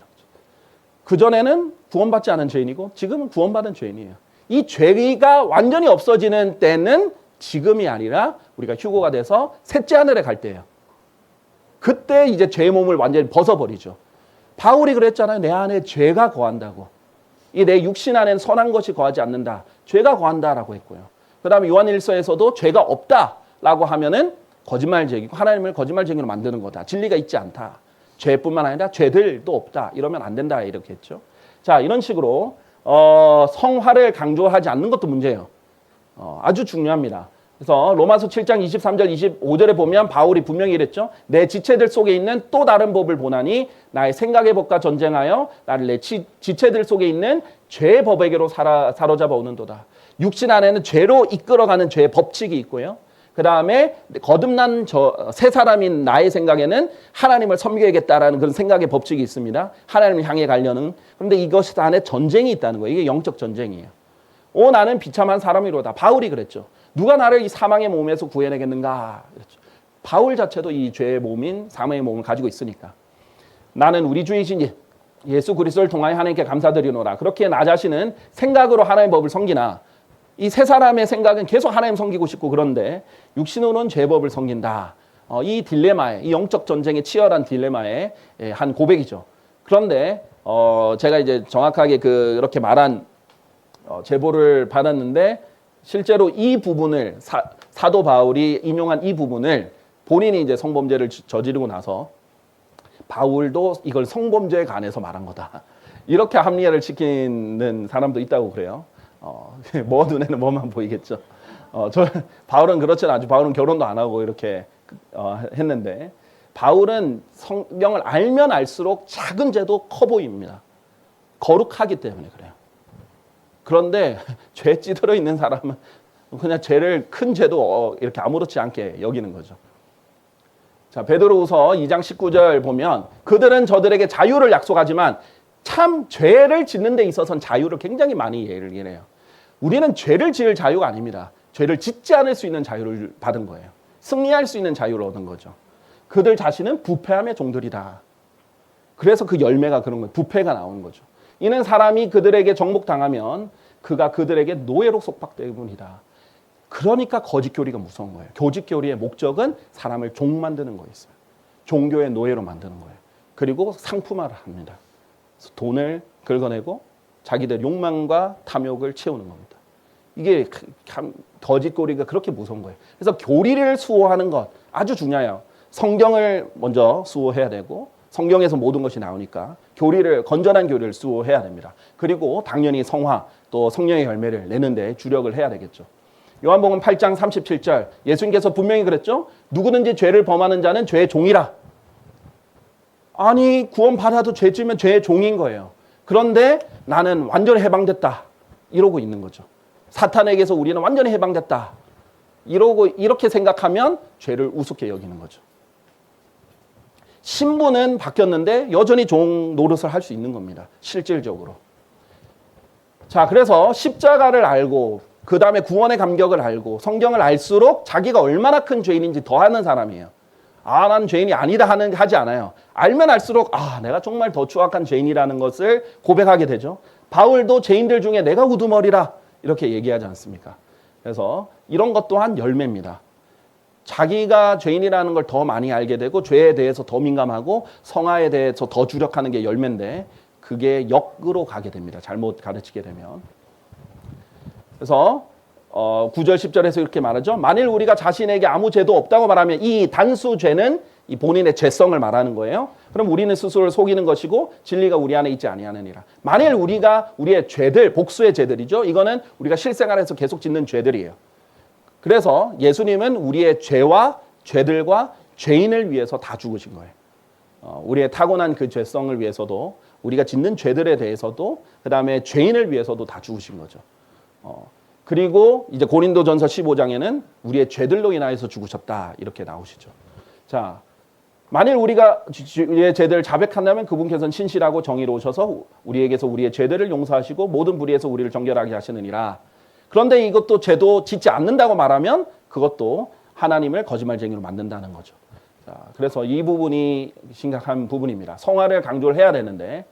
그전에는 구원받지 않은 죄인이고 지금은 구원받은 죄인이에요. 이 죄가 완전히 없어지는 때는 지금이 아니라 우리가 휴거가 돼서 셋째 하늘에 갈 때예요. 그때 이제 죄의 몸을 완전히 벗어버리죠. 바울이 그랬잖아요. 내 안에 죄가 거한다고. 이 내 육신 안에는 선한 것이 거하지 않는다. 죄가 거한다라고 했고요. 그 다음에 요한일서에서도 죄가 없다라고 하면은 거짓말쟁이고 하나님을 거짓말쟁이로 만드는 거다. 진리가 있지 않다. 죄뿐만 아니라 죄들도 없다. 이러면 안 된다. 이렇게 했죠. 자, 이런 식으로 성화를 강조하지 않는 것도 문제예요. 아주 중요합니다. 그래서 로마서 7장 23절 25절에 보면 바울이 분명히 이랬죠. 내 지체들 속에 있는 또 다른 법을 보나니 나의 생각의 법과 전쟁하여 나를 내 지체들 속에 있는 죄의 법에게로 사로잡아 오는도다. 육신 안에는 죄로 이끌어가는 죄의 법칙이 있고요. 그 다음에 거듭난 새 사람인 나의 생각에는 하나님을 섬겨야겠다라는 그런 생각의 법칙이 있습니다. 하나님을 향해 가려는. 그런데 이것 안에 전쟁이 있다는 거예요. 이게 영적 전쟁이에요. 나는 비참한 사람이로다. 바울이 그랬죠. 누가 나를 이 사망의 몸에서 구해내겠는가? 그랬죠. 바울 자체도 이 죄의 몸인 사망의 몸을 가지고 있으니까. 나는 우리 주이신 예수 그리스도를 통하여 하나님께 감사드리노라. 그렇게 나 자신은 생각으로 하나님의 법을 섬기나 이 세 사람의 생각은 계속 하나님 섬기고 싶고 그런데 육신으로는 죄법을 섬긴다. 이 딜레마에, 이 영적 전쟁의 치열한 딜레마의 한 고백이죠. 그런데 제가 이제 정확하게 그렇게 말한 제보를 받았는데 실제로 이 부분을 사도 바울이 인용한 이 부분을 본인이 이제 성범죄를 저지르고 나서 바울도 이걸 성범죄에 관해서 말한 거다. 이렇게 합리화를 시키는 사람도 있다고 그래요. 뭐 눈에는 뭐만 보이겠죠. 바울은 그렇지는 않죠. 바울은 결혼도 안 하고 이렇게 했는데 바울은 성경을 알면 알수록 작은 죄도 커 보입니다. 거룩하기 때문에 그래요. 그런데 죄 찌들어 있는 사람은 그냥 죄를 큰 죄도 이렇게 아무렇지 않게 여기는 거죠. 자, 베드로후서 2장 19절 보면 그들은 저들에게 자유를 약속하지만 참 죄를 짓는 데 있어서는 자유를 굉장히 많이 얘기해요. 우리는 죄를 지을 자유가 아닙니다. 죄를 짓지 않을 수 있는 자유를 받은 거예요. 승리할 수 있는 자유를 얻은 거죠. 그들 자신은 부패함의 종들이다. 그래서 그 열매가 그런 거예요. 부패가 나오는 거죠. 이는 사람이 그들에게 정복당하면 그가 그들에게 노예로 속박되는 분이다. 그러니까 거짓교리가 무서운 거예요. 거짓교리의 목적은 사람을 종 만드는 거였어요. 종교의 노예로 만드는 거예요. 그리고 상품화를 합니다. 돈을 긁어내고 자기들 욕망과 탐욕을 채우는 겁니다. 이게 거짓교리가 그렇게 무서운 거예요. 그래서 교리를 수호하는 것 아주 중요해요. 성경을 먼저 수호해야 되고 성경에서 모든 것이 나오니까 건전한 교리를 수호해야 됩니다. 그리고 당연히 성화 또 성령의 열매를 내는데 주력을 해야 되겠죠. 요한복음 8장 37절 예수님께서 분명히 그랬죠. 누구든지 죄를 범하는 자는 죄의 종이라. 아니 구원 받아도 죄 지으면 죄의 종인 거예요. 그런데 나는 완전히 해방됐다. 이러고 있는 거죠. 사탄에게서 우리는 완전히 해방됐다. 이렇게 생각하면 죄를 우습게 여기는 거죠. 신분은 바뀌었는데 여전히 종 노릇을 할 수 있는 겁니다. 실질적으로. 자, 그래서 십자가를 알고 그 다음에 구원의 감격을 알고 성경을 알수록 자기가 얼마나 큰 죄인인지 더하는 사람이에요. 아, 난 죄인이 아니다 하지 않아요. 알면 알수록 아, 내가 정말 더 추악한 죄인이라는 것을 고백하게 되죠. 바울도 죄인들 중에 내가 우두머리라 이렇게 얘기하지 않습니까? 그래서 이런 것 또한 열매입니다. 자기가 죄인이라는 걸 더 많이 알게 되고 죄에 대해서 더 민감하고 성화에 대해서 더 주력하는 게 열매인데 그게 역으로 가게 됩니다. 잘못 가르치게 되면. 그래서 9절 10절에서 이렇게 말하죠. 만일 우리가 자신에게 아무 죄도 없다고 말하면 이 단수 죄는 이 본인의 죄성을 말하는 거예요. 그럼 우리는 스스로를 속이는 것이고 진리가 우리 안에 있지 아니하느니라. 만일 우리가 우리의 죄들, 복수의 죄들이죠. 이거는 우리가 실생활에서 계속 짓는 죄들이에요. 그래서 예수님은 우리의 죄와 죄들과 죄인을 위해서 다 죽으신 거예요. 우리의 타고난 그 죄성을 위해서도 우리가 짓는 죄들에 대해서도 그 다음에 죄인을 위해서도 다 죽으신 거죠. 그리고 이제 고린도전서 15장에는 우리의 죄들로 인하여서 죽으셨다 이렇게 나오시죠. 자, 만일 우리가 우리의 죄들을 자백한다면 그분께서는 신실하고 정의로우셔서 우리에게서 우리의 죄들을 용서하시고 모든 불의에서 우리를 정결하게 하시느니라. 그런데 이것도 죄도 짓지 않는다고 말하면 그것도 하나님을 거짓말쟁이로 만든다는 거죠. 자, 그래서 이 부분이 심각한 부분입니다. 성화를 강조를 해야 되는데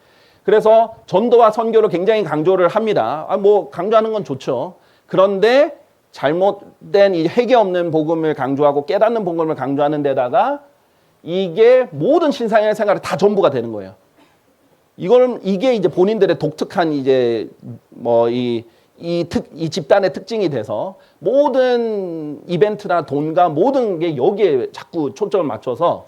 그래서 전도와 선교를 굉장히 강조를 합니다. 뭐 강조하는 건 좋죠. 그런데 잘못된 이 회개 없는 복음을 강조하고 깨닫는 복음을 강조하는 데다가 이게 모든 신앙의 생활에 다 전부가 되는 거예요. 이게 이제 본인들의 독특한 이제 뭐 이 집단의 특징이 돼서 모든 이벤트나 돈과 모든 게 여기에 자꾸 초점을 맞춰서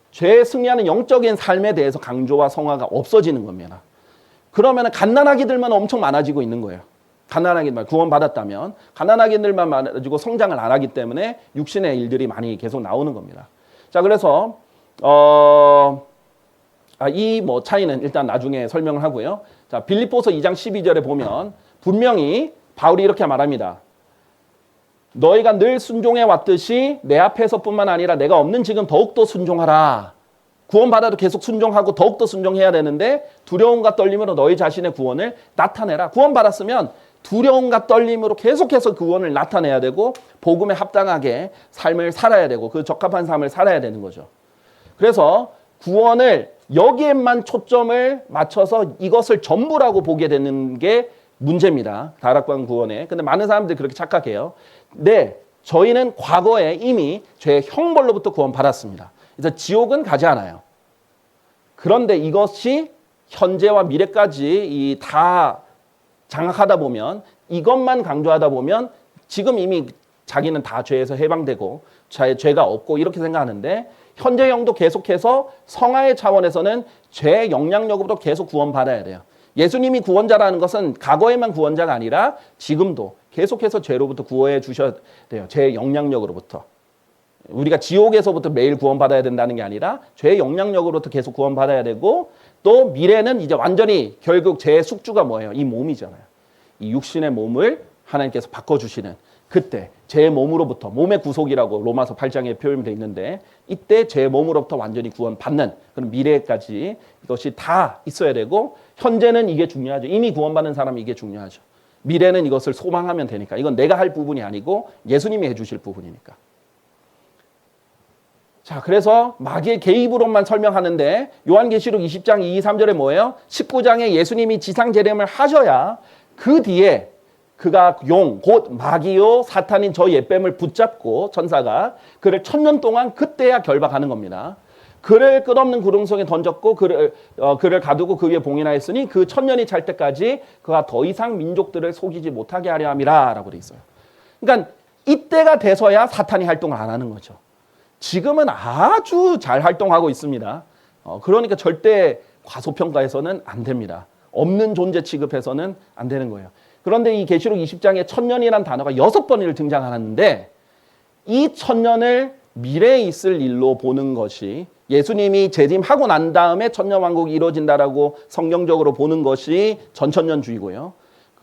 죄에 승리하는 영적인 삶에 대해서 강조와 성화가 없어지는 겁니다. 그러면 갓난아기들만 엄청 많아지고 있는 거예요. 가난하게만 구원받았다면 가난하게들만 많아지고 성장을 안 하기 때문에 육신의 일들이 많이 계속 나오는 겁니다. 자, 그래서 이 뭐 차이는 일단 나중에 설명을 하고요. 자, 빌립보서 2장 12절에 보면 분명히 바울이 이렇게 말합니다. 너희가 늘 순종해 왔듯이 내 앞에서뿐만 아니라 내가 없는 지금 더욱더 순종하라. 구원받아도 계속 순종하고 더욱더 순종해야 되는데 두려움과 떨림으로 너희 자신의 구원을 나타내라. 구원받았으면 두려움과 떨림으로 계속해서 구원을 나타내야 되고 복음에 합당하게 삶을 살아야 되고 그 적합한 삶을 살아야 되는 거죠. 그래서 구원을 여기에만 초점을 맞춰서 이것을 전부라고 보게 되는 게 문제입니다. 다락방 구원에. 근데 많은 사람들이 그렇게 착각해요. 네, 저희는 과거에 이미 죄의 형벌로부터 구원받았습니다. 그래서 지옥은 가지 않아요. 그런데 이것이 현재와 미래까지 다 장악하다 보면 이것만 강조하다 보면 지금 이미 자기는 다 죄에서 해방되고 죄가 없고 이렇게 생각하는데 현재형도 계속해서 성화의 차원에서는 죄의 영향력으로 계속 구원받아야 돼요. 예수님이 구원자라는 것은 과거에만 구원자가 아니라 지금도 계속해서 죄로부터 구원해 주셔야 돼요. 죄의 영향력으로부터. 우리가 지옥에서부터 매일 구원받아야 된다는 게 아니라 죄의 영향력으로부터 계속 구원받아야 되고 또 미래는 이제 완전히 결국 죄의 숙주가 뭐예요? 이 몸이잖아요. 이 육신의 몸을 하나님께서 바꿔주시는 그때 제 몸으로부터 몸의 구속이라고 로마서 8장에 표현되어 있는데 이때 제 몸으로부터 완전히 구원받는 그런 미래까지 이것이 다 있어야 되고 현재는 이게 중요하죠. 이미 구원받는 사람이 이게 중요하죠. 미래는 이것을 소망하면 되니까 이건 내가 할 부분이 아니고 예수님이 해주실 부분이니까. 자, 그래서 마귀의 개입으로만 설명하는데 요한계시록 20장 2, 3절에 뭐예요? 19장에 예수님이 지상재림을 하셔야 그 뒤에 그가 곧 마귀요 사탄인 저 옛뱀을 붙잡고 천사가 그를 1000년 동안 그때야 결박하는 겁니다. 그를 끝없는 구름 속에 던졌고 그를 가두고 그 위에 봉인하였으니 그 1000년이 찰 때까지 그가 더 이상 민족들을 속이지 못하게 하려 함이라 라고 돼 있어요. 그러니까 이때가 돼서야 사탄이 활동을 안 하는 거죠. 지금은 아주 잘 활동하고 있습니다. 그러니까 절대 과소평가해서는 안 됩니다. 없는 존재 취급해서는 안 되는 거예요. 그런데 이 계시록 20장에 1000년이라는 단어가 6번을 등장하는데 이 1000년을 미래에 있을 일로 보는 것이 예수님이 재림하고 난 다음에 천년왕국이 이루어진다라고 성경적으로 보는 것이 전천년주의고요.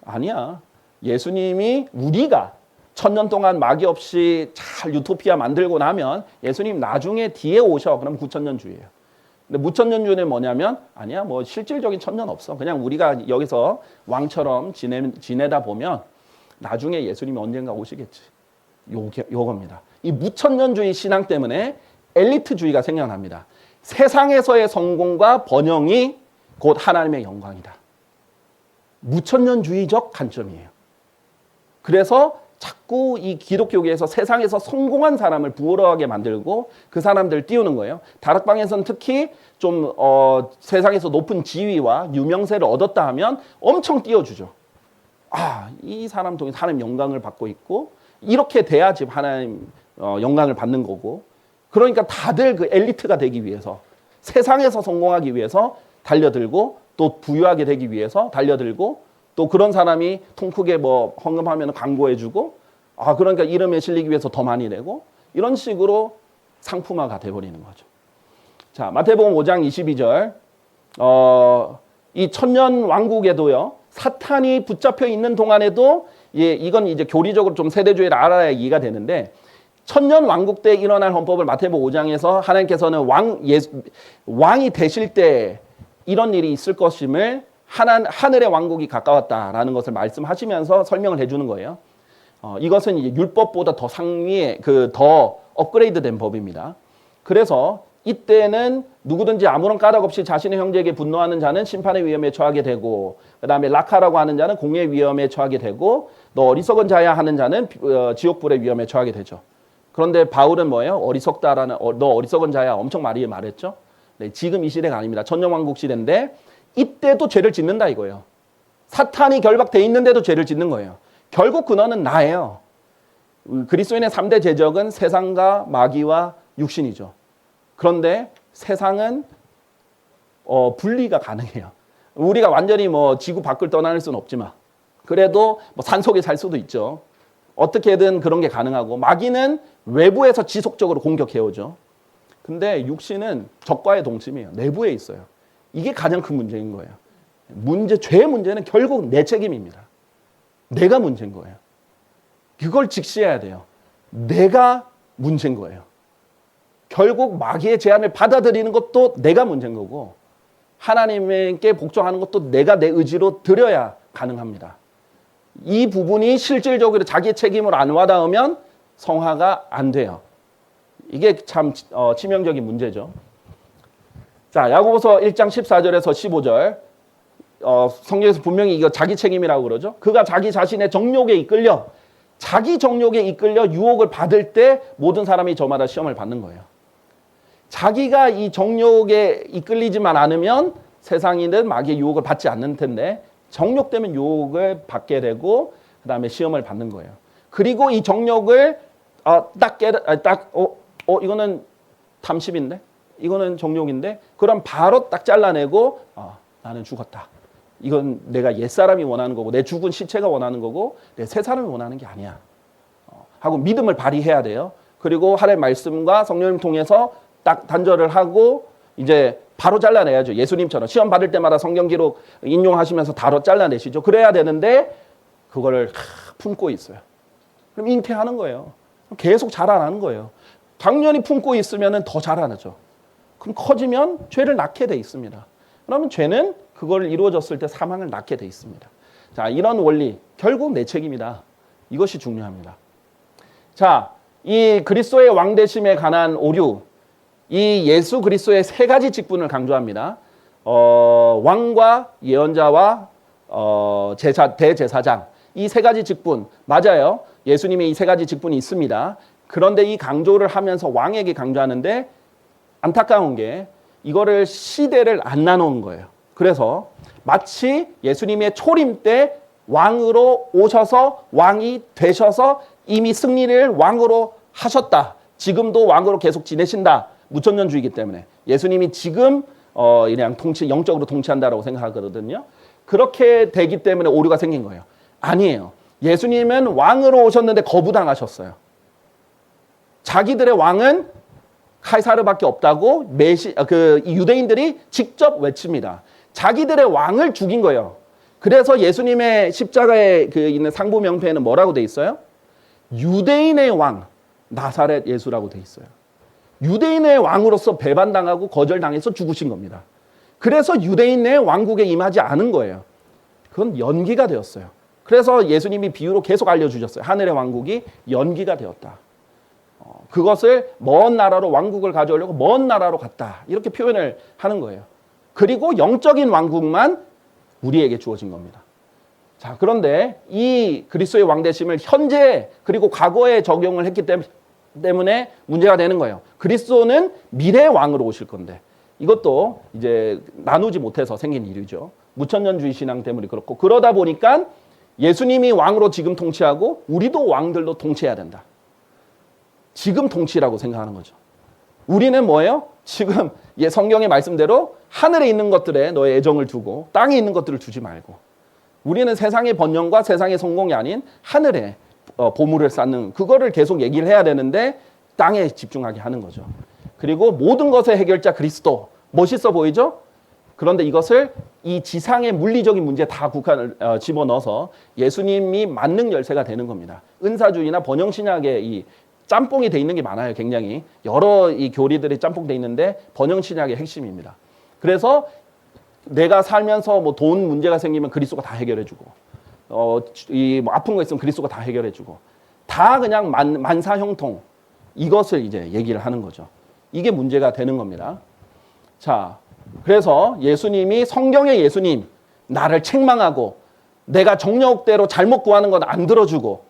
아니야. 예수님이 우리가 1000년 동안 마귀 없이 잘 유토피아 만들고 나면 예수님 나중에 뒤에 오셔. 그럼 9000년주의예요. 근데 무천년주의는 뭐냐면 아니야 뭐 실질적인 1000년 없어. 그냥 우리가 여기서 왕처럼 지내다 보면 나중에 예수님이 언젠가 오시겠지. 요겁니다. 이 무천년주의 신앙 때문에 엘리트주의가 생겨납니다. 세상에서의 성공과 번영이 곧 하나님의 영광이다. 무천년주의적 관점이에요. 그래서 자꾸 이 기독교계에서 세상에서 성공한 사람을 부러워하게 만들고 그 사람들을 띄우는 거예요. 다락방에서는 특히 좀 세상에서 높은 지위와 유명세를 얻었다 하면 엄청 띄워주죠. 아, 이 사람 통해서 하나님 영광을 받고 있고 이렇게 돼야지 하나님 영광을 받는 거고, 그러니까 다들 그 엘리트가 되기 위해서, 세상에서 성공하기 위해서 달려들고, 또 부유하게 되기 위해서 달려들고, 또 그런 사람이 통 크게 뭐 헌금하면 광고해주고, 아, 그러니까 이름에 실리기 위해서 더 많이 내고, 이런 식으로 상품화가 돼버리는 거죠. 자, 마태복음 5장 22절. 이 천년 왕국에도요, 사탄이 붙잡혀 있는 동안에도, 예, 이건 이제 교리적으로 좀 세대주의를 알아야 이해가 되는데, 천년 왕국 때 일어날 헌법을 마태복음 5장에서 하나님께서는 왕이 되실 때 이런 일이 있을 것임을 하늘의 왕국이 가까웠다라는 것을 말씀하시면서 설명을 해주는 거예요. 이것은 이제 율법보다 더 상위의 더 업그레이드된 법입니다. 그래서 이때는 누구든지 아무런 까닭 없이 자신의 형제에게 분노하는 자는 심판의 위험에 처하게 되고, 그 다음에 락하라고 하는 자는 공의 위험에 처하게 되고, 너 어리석은 자야 하는 자는 지옥불의 위험에 처하게 되죠. 그런데 바울은 뭐예요? 너 어리석은 자야 엄청 많이 말했죠. 네, 지금 이 시대가 아닙니다. 천년왕국 시대인데 이때도 죄를 짓는다 이거예요. 사탄이 결박돼 있는데도 죄를 짓는 거예요. 결국 근원은 나예요. 그리스도인의 3대 제적은 세상과 마귀와 육신이죠. 그런데 세상은 분리가 가능해요. 우리가 완전히 뭐 지구 밖을 떠날 수는 없지만 그래도 뭐 산속에 살 수도 있죠. 어떻게든 그런 게 가능하고, 마귀는 외부에서 지속적으로 공격해오죠. 근데 육신은 적과의 동침이에요. 내부에 있어요. 이게 가장 큰 문제인 거예요. 죄의 문제는 결국 내 책임입니다. 내가 문제인 거예요. 그걸 직시해야 돼요. 내가 문제인 거예요. 결국 마귀의 제안을 받아들이는 것도 내가 문제인 거고, 하나님께 복종하는 것도 내가 내 의지로 드려야 가능합니다. 이 부분이 실질적으로 자기의 책임으로 안 와닿으면 성화가 안 돼요. 이게 참 치명적인 문제죠. 자, 야고보서 1장 14절에서 15절. 성경에서 분명히 이거 자기 책임이라고 그러죠. 그가 자기 자신의 정욕에 이끌려, 자기 정욕에 이끌려 유혹을 받을 때 모든 사람이 저마다 시험을 받는 거예요. 자기가 이 정욕에 이끌리지만 않으면 세상이든 마귀의 유혹을 받지 않는 텐데, 정욕 때문에 유혹을 받게 되고 그 다음에 시험을 받는 거예요. 그리고 이 정욕을 이거는 탐심인데, 이거는 정욕인데, 그럼 바로 딱 잘라내고 나는 죽었다. 이건 내가 옛사람이 원하는 거고, 내 죽은 시체가 원하는 거고, 내 새 사람이 원하는 게 아니야 하고 믿음을 발휘해야 돼요. 그리고 하나님의 말씀과 성령님 통해서 딱 단절을 하고 이제 바로 잘라내야죠. 예수님처럼 시험 받을 때마다 성경 기록 인용하시면서 바로 잘라내시죠. 그래야 되는데 그거를 품고 있어요. 그럼 잉태하는 거예요. 계속 자라나는 거예요. 당연히 품고 있으면 더 자라나죠. 그럼 커지면 죄를 낳게 돼 있습니다. 그러면 죄는 그걸 이루어졌을 때 사망을 낳게 돼 있습니다. 자, 이런 원리, 결국 내 책임이다. 이것이 중요합니다. 자, 이 그리스도의 왕되심에 관한 오류, 이 예수 그리스도의 세 가지 직분을 강조합니다. 왕과 예언자와 대제사장, 이 세 가지 직분 맞아요. 예수님의 이 세 가지 직분이 있습니다. 그런데 이 강조를 하면서 왕에게 강조하는데 안타까운 게 이거를 시대를 안 나누는 거예요. 그래서 마치 예수님의 초림 때 왕으로 오셔서 왕이 되셔서 이미 승리를 왕으로 하셨다. 지금도 왕으로 계속 지내신다. 무천년주의이기 때문에 예수님이 지금 그냥 영적으로 통치한다라고 생각하거든요. 그렇게 되기 때문에 오류가 생긴 거예요. 아니에요. 예수님은 왕으로 오셨는데 거부당하셨어요. 자기들의 왕은 카이사르밖에 없다고 유대인들이 직접 외칩니다. 자기들의 왕을 죽인 거예요. 그래서 예수님의 십자가에 있는 상부 명패에는 뭐라고 돼 있어요? 유대인의 왕 나사렛 예수라고 돼 있어요. 유대인의 왕으로서 배반당하고 거절당해서 죽으신 겁니다. 그래서 유대인의 왕국에 임하지 않은 거예요. 그건 연기가 되었어요. 그래서 예수님이 비유로 계속 알려주셨어요. 하늘의 왕국이 연기가 되었다. 그것을 먼 나라로 왕국을 가져오려고 먼 나라로 갔다. 이렇게 표현을 하는 거예요. 그리고 영적인 왕국만 우리에게 주어진 겁니다. 자, 그런데 이 그리스도의 왕되심을 현재 그리고 과거에 적용을 했기 때문에 문제가 되는 거예요. 그리스도는 미래의 왕으로 오실 건데 이것도 이제 나누지 못해서 생긴 일이죠. 무천년주의 신앙 때문에 그렇고 그러다 보니까 예수님이 왕으로 지금 통치하고 우리도 왕들로 통치해야 된다. 지금 통치라고 생각하는 거죠. 우리는 뭐예요? 지금 성경의 말씀대로 하늘에 있는 것들에 너의 애정을 두고 땅에 있는 것들을 두지 말고 우리는 세상의 번영과 세상의 성공이 아닌 하늘에 보물을 쌓는 그거를 계속 얘기를 해야 되는데 땅에 집중하게 하는 거죠. 그리고 모든 것의 해결자 그리스도 멋있어 보이죠? 그런데 이것을 이 지상의 물리적인 문제에 다 집어넣어서 예수님이 만능 열쇠가 되는 겁니다. 은사주의나 번영신약의 이 짬뽕이 돼 있는 게 많아요. 굉장히 여러 이 교리들이 짬뽕돼 있는데 번영신약의 핵심입니다. 그래서 내가 살면서 뭐 돈 문제가 생기면 그리스도가 다 해결해주고, 뭐 아픈 거 있으면 그리스도가 다 해결해주고, 다 그냥 만사형통 이것을 이제 얘기를 하는 거죠. 이게 문제가 되는 겁니다. 자, 그래서 예수님이 성경의 예수님 나를 책망하고 내가 정력대로 잘못 구하는 건 안 들어주고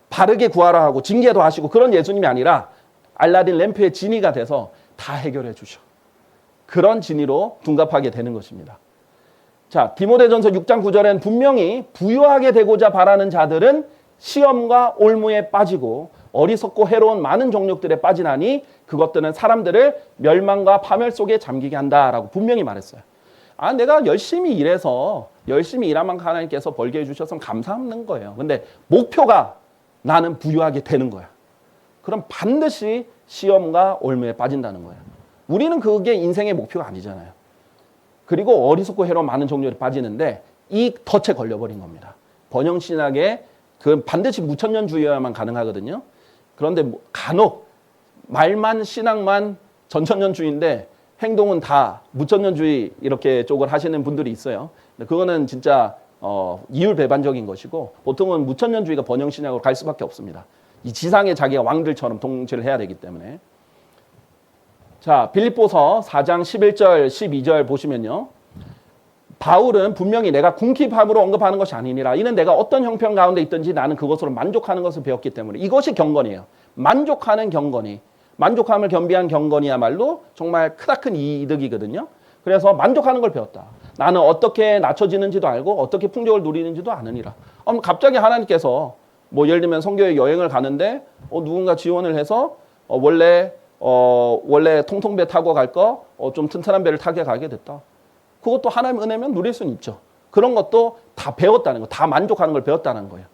바르게 구하라 하고 징계도 하시고 그런 예수님이 아니라 알라딘 램프의 지니가 돼서 다 해결해 주셔. 그런 지니로 둔갑하게 되는 것입니다. 자, 디모데전서 6장 9절엔 분명히 부유하게 되고자 바라는 자들은 시험과 올무에 빠지고 어리석고 해로운 많은 정욕들에 빠지나니 그것들은 사람들을 멸망과 파멸 속에 잠기게 한다라고 분명히 말했어요. 아, 내가 열심히 일해서 열심히 일하면 하나님께서 벌게 해주셔서 감사하는 거예요. 근데 목표가 나는 부유하게 되는 거야. 그럼 반드시 시험과 올무에 빠진다는 거예요. 우리는 그게 인생의 목표가 아니잖아요. 그리고 어리석고 해로운 많은 정욕에 빠지는데 이 덫에 걸려버린 겁니다. 번영신학에 그 반드시 무천년주의여야만 가능하거든요. 그런데 간혹 말만 신앙만 전천년주의인데 행동은 다 무천년주의 이렇게 쪽을 하시는 분들이 있어요. 근데 그거는 진짜 이율배반적인 것이고 보통은 무천년주의가 번영신학으로 갈 수밖에 없습니다. 이 지상에 자기가 왕들처럼 통치를 해야 되기 때문에. 자, 빌립보서 4장 11절 12절 보시면요. 바울은 분명히 내가 궁핍함으로 언급하는 것이 아니니라. 이는 내가 어떤 형편 가운데 있든지 나는 그것으로 만족하는 것을 배웠기 때문에. 이것이 경건이에요. 만족하는 경건이. 만족함을 겸비한 경건이야말로 정말 크다큰 이득이거든요. 그래서 만족하는 걸 배웠다. 나는 어떻게 낮춰지는지도 알고 어떻게 풍족을 누리는지도 아느니라. 갑자기 하나님께서 뭐 예를 들면 선교회 여행을 가는데 누군가 지원을 해서 원래 통통배 타고 갈 거 좀 튼튼한 배를 타게 가게 됐다. 그것도 하나님의 은혜면 누릴 수는 있죠. 그런 것도 다 배웠다는 거, 다 만족하는 걸 배웠다는 거예요.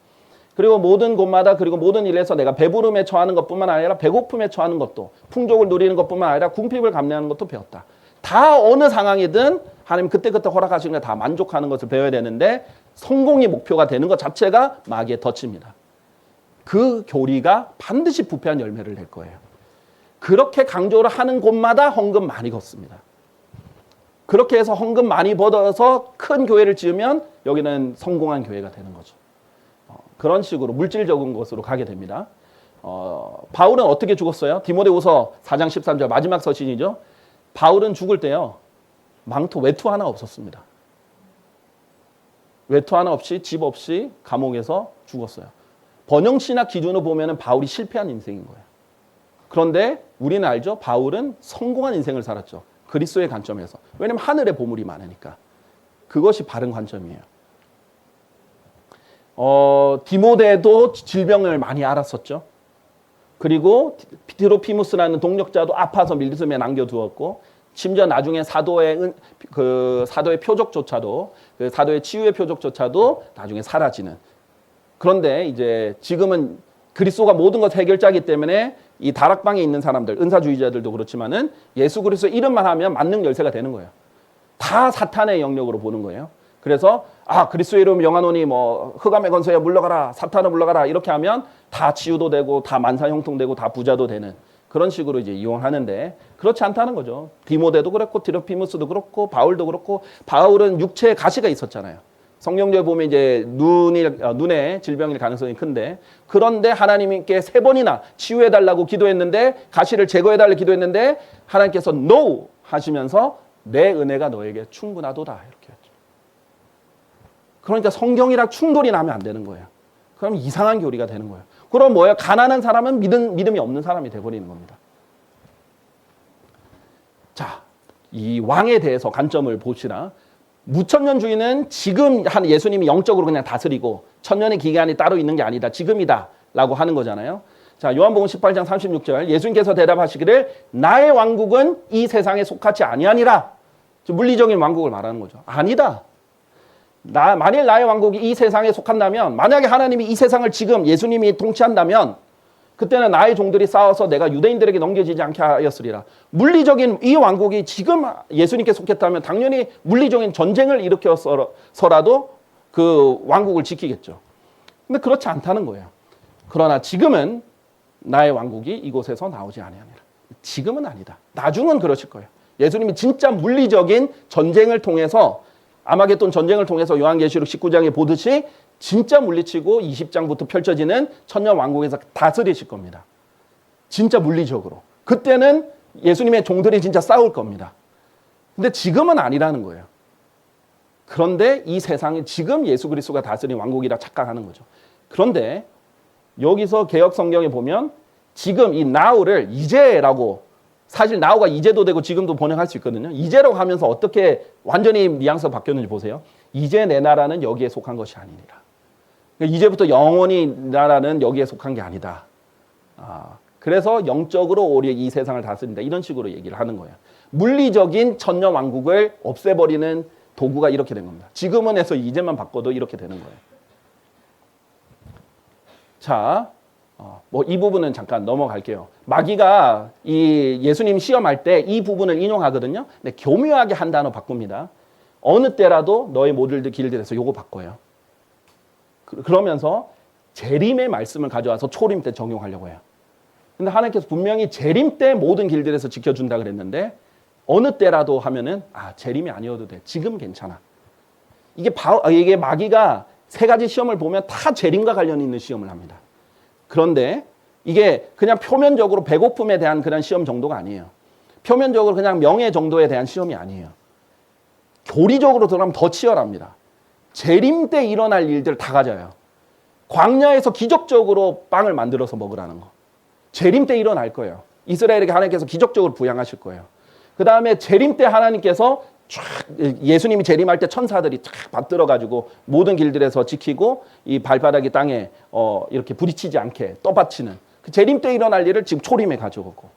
그리고 모든 곳마다 그리고 모든 일에서 내가 배부름에 처하는 것뿐만 아니라 배고픔에 처하는 것도 풍족을 누리는 것뿐만 아니라 궁핍을 감내하는 것도 배웠다. 다 어느 상황이든 하나님 그때그때 허락하시는 걸 다 만족하는 것을 배워야 되는데 성공이 목표가 되는 것 자체가 마귀의 덫입니다. 그 교리가 반드시 부패한 열매를 낼 거예요. 그렇게 강조를 하는 곳마다 헌금 많이 걷습니다. 그렇게 해서 헌금 많이 벌어서 큰 교회를 지으면 여기는 성공한 교회가 되는 거죠. 그런 식으로 물질적인 것으로 가게 됩니다. 바울은 어떻게 죽었어요? 디모데후서 4장 13절 마지막 서신이죠. 바울은 죽을 때요. 망토 외투 하나 없었습니다. 외투 하나 없이 집 없이 감옥에서 죽었어요. 번영신학 기준으로 보면 바울이 실패한 인생인 거예요. 그런데 우리는 알죠? 바울은 성공한 인생을 살았죠. 그리스도의 관점에서. 왜냐하면 하늘에 보물이 많으니까. 그것이 바른 관점이에요. 디모데도 질병을 많이 앓았었죠. 그리고 트로피무스라는 동력자도 아파서 밀리스에 남겨두었고 심지어 나중에 사도의 표적조차도 그 사도의 치유의 표적조차도 나중에 사라지는. 그런데 이제 지금은 그리스도가 모든 것 해결자이기 때문에 이 다락방에 있는 사람들, 은사주의자들도 그렇지만은 예수 그리스도 이름만 하면 만능 열쇠가 되는 거예요. 다 사탄의 영역으로 보는 거예요. 그래서 그리스도의 이름 영하노니 뭐 흑암의 권세에 물러가라, 사탄을 물러가라 이렇게 하면 다 치유도 되고 다 만사형통되고 다 부자도 되는 그런 식으로 이제 이용하는데 그렇지 않다는 거죠. 디모데도 그렇고 트로피무스도 그렇고 바울도 그렇고 바울은 육체에 가시가 있었잖아요. 성경적에 보면 이제 눈의 질병일 가능성이 큰데, 그런데 하나님께 3번이나 치유해달라고 기도했는데, 가시를 제거해달라고 기도했는데 하나님께서 NO 하시면서 내 은혜가 너에게 충분하도다 이렇게 했죠. 그러니까 성경이랑 충돌이 나면 안 되는 거예요. 그럼 이상한 교리가 되는 거예요. 그럼 뭐예요? 가난한 사람은 믿음이 없는 사람이 돼버리는 겁니다. 자, 이 왕에 대해서 관점을 봅시다. 무천년주의는 지금 예수님이 영적으로 그냥 다스리고 천년의 기간이 따로 있는 게 아니다. 지금이다 라고 하는 거잖아요. 자, 요한복음 18장 36절 예수님께서 대답하시기를 나의 왕국은 이 세상에 속하지 아니하니라. 물리적인 왕국을 말하는 거죠. 아니다. 만일 나의 왕국이 이 세상에 속한다면, 만약에 하나님이 이 세상을 지금 예수님이 통치한다면 그때는 나의 종들이 싸워서 내가 유대인들에게 넘겨지지 않게 하였으리라. 물리적인 이 왕국이 지금 예수님께 속했다면 당연히 물리적인 전쟁을 일으켜서라도 그 왕국을 지키겠죠. 근데 그렇지 않다는 거예요. 그러나 지금은 나의 왕국이 이곳에서 나오지 아니하니라. 지금은 아니다. 나중은 그러실 거예요. 예수님이 진짜 물리적인 전쟁을 통해서, 아마겟돈 전쟁을 통해서 요한계시록 19장에 보듯이 진짜 물리치고 20장부터 펼쳐지는 천년 왕국에서 다스리실 겁니다. 진짜 물리적으로. 그때는 예수님의 종들이 진짜 싸울 겁니다. 근데 지금은 아니라는 거예요. 그런데 이 세상이 지금 예수 그리스도가 다스린 왕국이라 착각하는 거죠. 그런데 여기서 개역 성경에 보면 지금 이 now를 이제라고, 사실 now가 이제도 되고 지금도 번역할 수 있거든요. 이제라고 하면서 어떻게 완전히 뉘앙스가 바뀌었는지 보세요. 이제 내 나라는 여기에 속한 것이 아니니라. 이제부터 영원히 나라는 여기에 속한 게 아니다. 그래서 영적으로 오히려 이 세상을 다스린다. 이런 식으로 얘기를 하는 거예요. 물리적인 천년 왕국을 없애버리는 도구가 이렇게 된 겁니다. 지금은 해서 이제만 바꿔도 이렇게 되는 거예요. 자, 뭐 이 부분은 잠깐 넘어갈게요. 마귀가 이 예수님 시험할 때 이 부분을 인용하거든요. 근데 교묘하게 한 단어 바꿉니다. 어느 때라도 너의 모든 길들에서 요거 바꿔요. 그러면서 재림의 말씀을 가져와서 초림 때 적용하려고 해요. 근데 하나님께서 분명히 재림 때 모든 길들에서 지켜준다 그랬는데 어느 때라도 하면은 재림이 아니어도 돼. 지금 괜찮아. 이게 마귀가 3가지 시험을 보면 다 재림과 관련 있는 시험을 합니다. 그런데 이게 그냥 표면적으로 배고픔에 대한 그런 시험 정도가 아니에요. 표면적으로 그냥 명예 정도에 대한 시험이 아니에요. 교리적으로 들어가면 더 치열합니다. 재림 때 일어날 일들 다 가져요. 광야에서 기적적으로 빵을 만들어서 먹으라는 거. 재림 때 일어날 거예요. 이스라엘에게 하나님께서 기적적으로 부양하실 거예요. 그 다음에 재림 때 하나님께서 예수님이 재림할 때 천사들이 쫙 받들어가지고 모든 길들에서 지키고 이 발바닥이 땅에 이렇게 부딪히지 않게 떠받치는 그 재림 때 일어날 일을 지금 초림에 가져오고,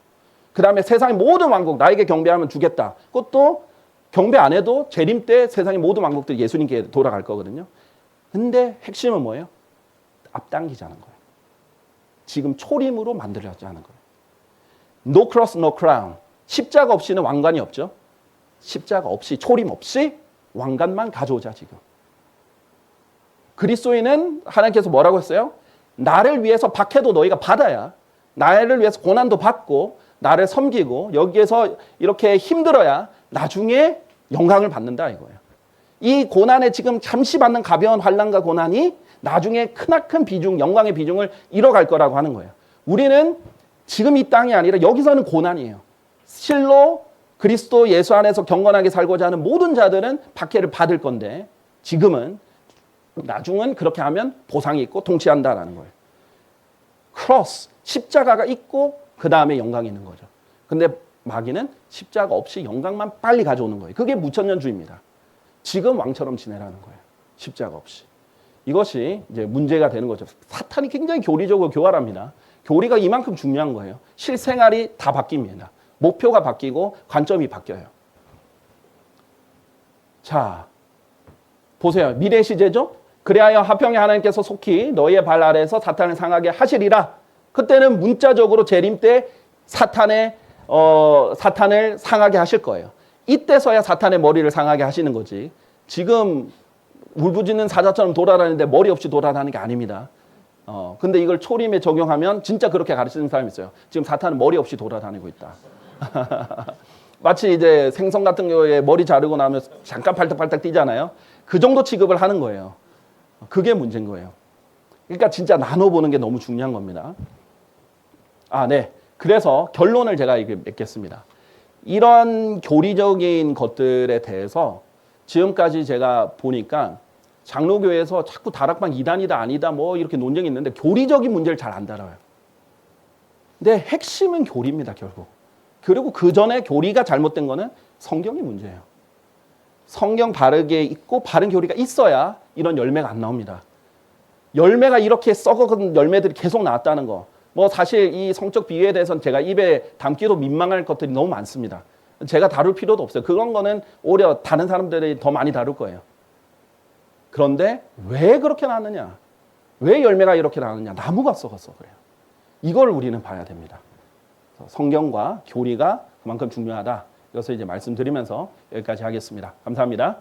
그 다음에 세상의 모든 왕국 나에게 경배하면 주겠다. 그것도 경배 안 해도 재림 때 세상의 모든 왕국들이 예수님께 돌아갈 거거든요. 근데 핵심은 뭐예요? 앞당기자는 거예요. 지금 초림으로 만들어자는 거예요. No cross, no crown. 십자가 없이는 왕관이 없죠. 십자가 없이, 초림 없이 왕관만 가져오자 지금. 그리스도인은 하나님께서 뭐라고 했어요? 나를 위해서 박해도 너희가 받아야, 나를 위해서 고난도 받고 나를 섬기고 여기에서 이렇게 힘들어야 나중에 영광을 받는다 이거예요. 이 고난에 지금 잠시 받는 가벼운 환난과 고난이 나중에 크나큰 비중, 영광의 비중을 잃어갈 거라고 하는 거예요. 우리는 지금 이 땅이 아니라 여기서는 고난이에요. 실로 그리스도 예수 안에서 경건하게 살고자 하는 모든 자들은 박해를 받을 건데, 지금은, 나중은 그렇게 하면 보상이 있고 통치한다라는 거예요. 크로스, 십자가가 있고 그 다음에 영광이 있는 거죠. 근데 마귀는 십자가 없이 영광만 빨리 가져오는 거예요. 그게 무천년주의입니다. 지금 왕처럼 지내라는 거예요. 십자가 없이. 이것이 이제 문제가 되는 거죠. 사탄이 굉장히 교리적으로 교활합니다. 교리가 이만큼 중요한 거예요. 실생활이 다 바뀝니다. 목표가 바뀌고 관점이 바뀌어요. 자, 보세요. 미래 시제죠? 그리하여 화평의 하나님께서 속히 너희의 발 아래에서 사탄을 상하게 하시리라. 그때는 문자적으로 재림 때 사탄을 상하게 하실 거예요. 이때서야 사탄의 머리를 상하게 하시는 거지. 지금 울부짖는 사자처럼 돌아다니는데 머리 없이 돌아다니는 게 아닙니다. 근데 이걸 초림에 적용하면 진짜 그렇게 가르치는 사람이 있어요. 지금 사탄은 머리 없이 돌아다니고 있다. 마치 이제 생선 같은 경우에 머리 자르고 나면 잠깐 팔딱팔딱 뛰잖아요. 그 정도 취급을 하는 거예요. 그게 문제인 거예요. 그러니까 진짜 나눠보는 게 너무 중요한 겁니다. 네. 그래서 결론을 제가 이렇게 맺겠습니다. 이런 교리적인 것들에 대해서 지금까지 제가 보니까 장로교에서 자꾸 다락방 이단이다 아니다 뭐 이렇게 논쟁이 있는데 교리적인 문제를 잘 안 다뤄요. 근데 핵심은 교리입니다, 결국. 그리고 그 전에 교리가 잘못된 거는 성경이 문제예요. 성경 바르게 읽고 바른 교리가 있어야 이런 열매가 안 나옵니다. 열매가 이렇게 썩어간 열매들이 계속 나왔다는 거. 뭐 사실 이 성적 비유에 대해서는 제가 입에 담기도 민망할 것들이 너무 많습니다. 제가 다룰 필요도 없어요. 그런 거는 오히려 다른 사람들이 더 많이 다룰 거예요. 그런데 왜 그렇게 나왔느냐? 왜 열매가 이렇게 나왔느냐? 나무가 썩어서 그래요. 이걸 우리는 봐야 됩니다. 성경과 교리가 그만큼 중요하다. 이것을 이제 말씀드리면서 여기까지 하겠습니다. 감사합니다.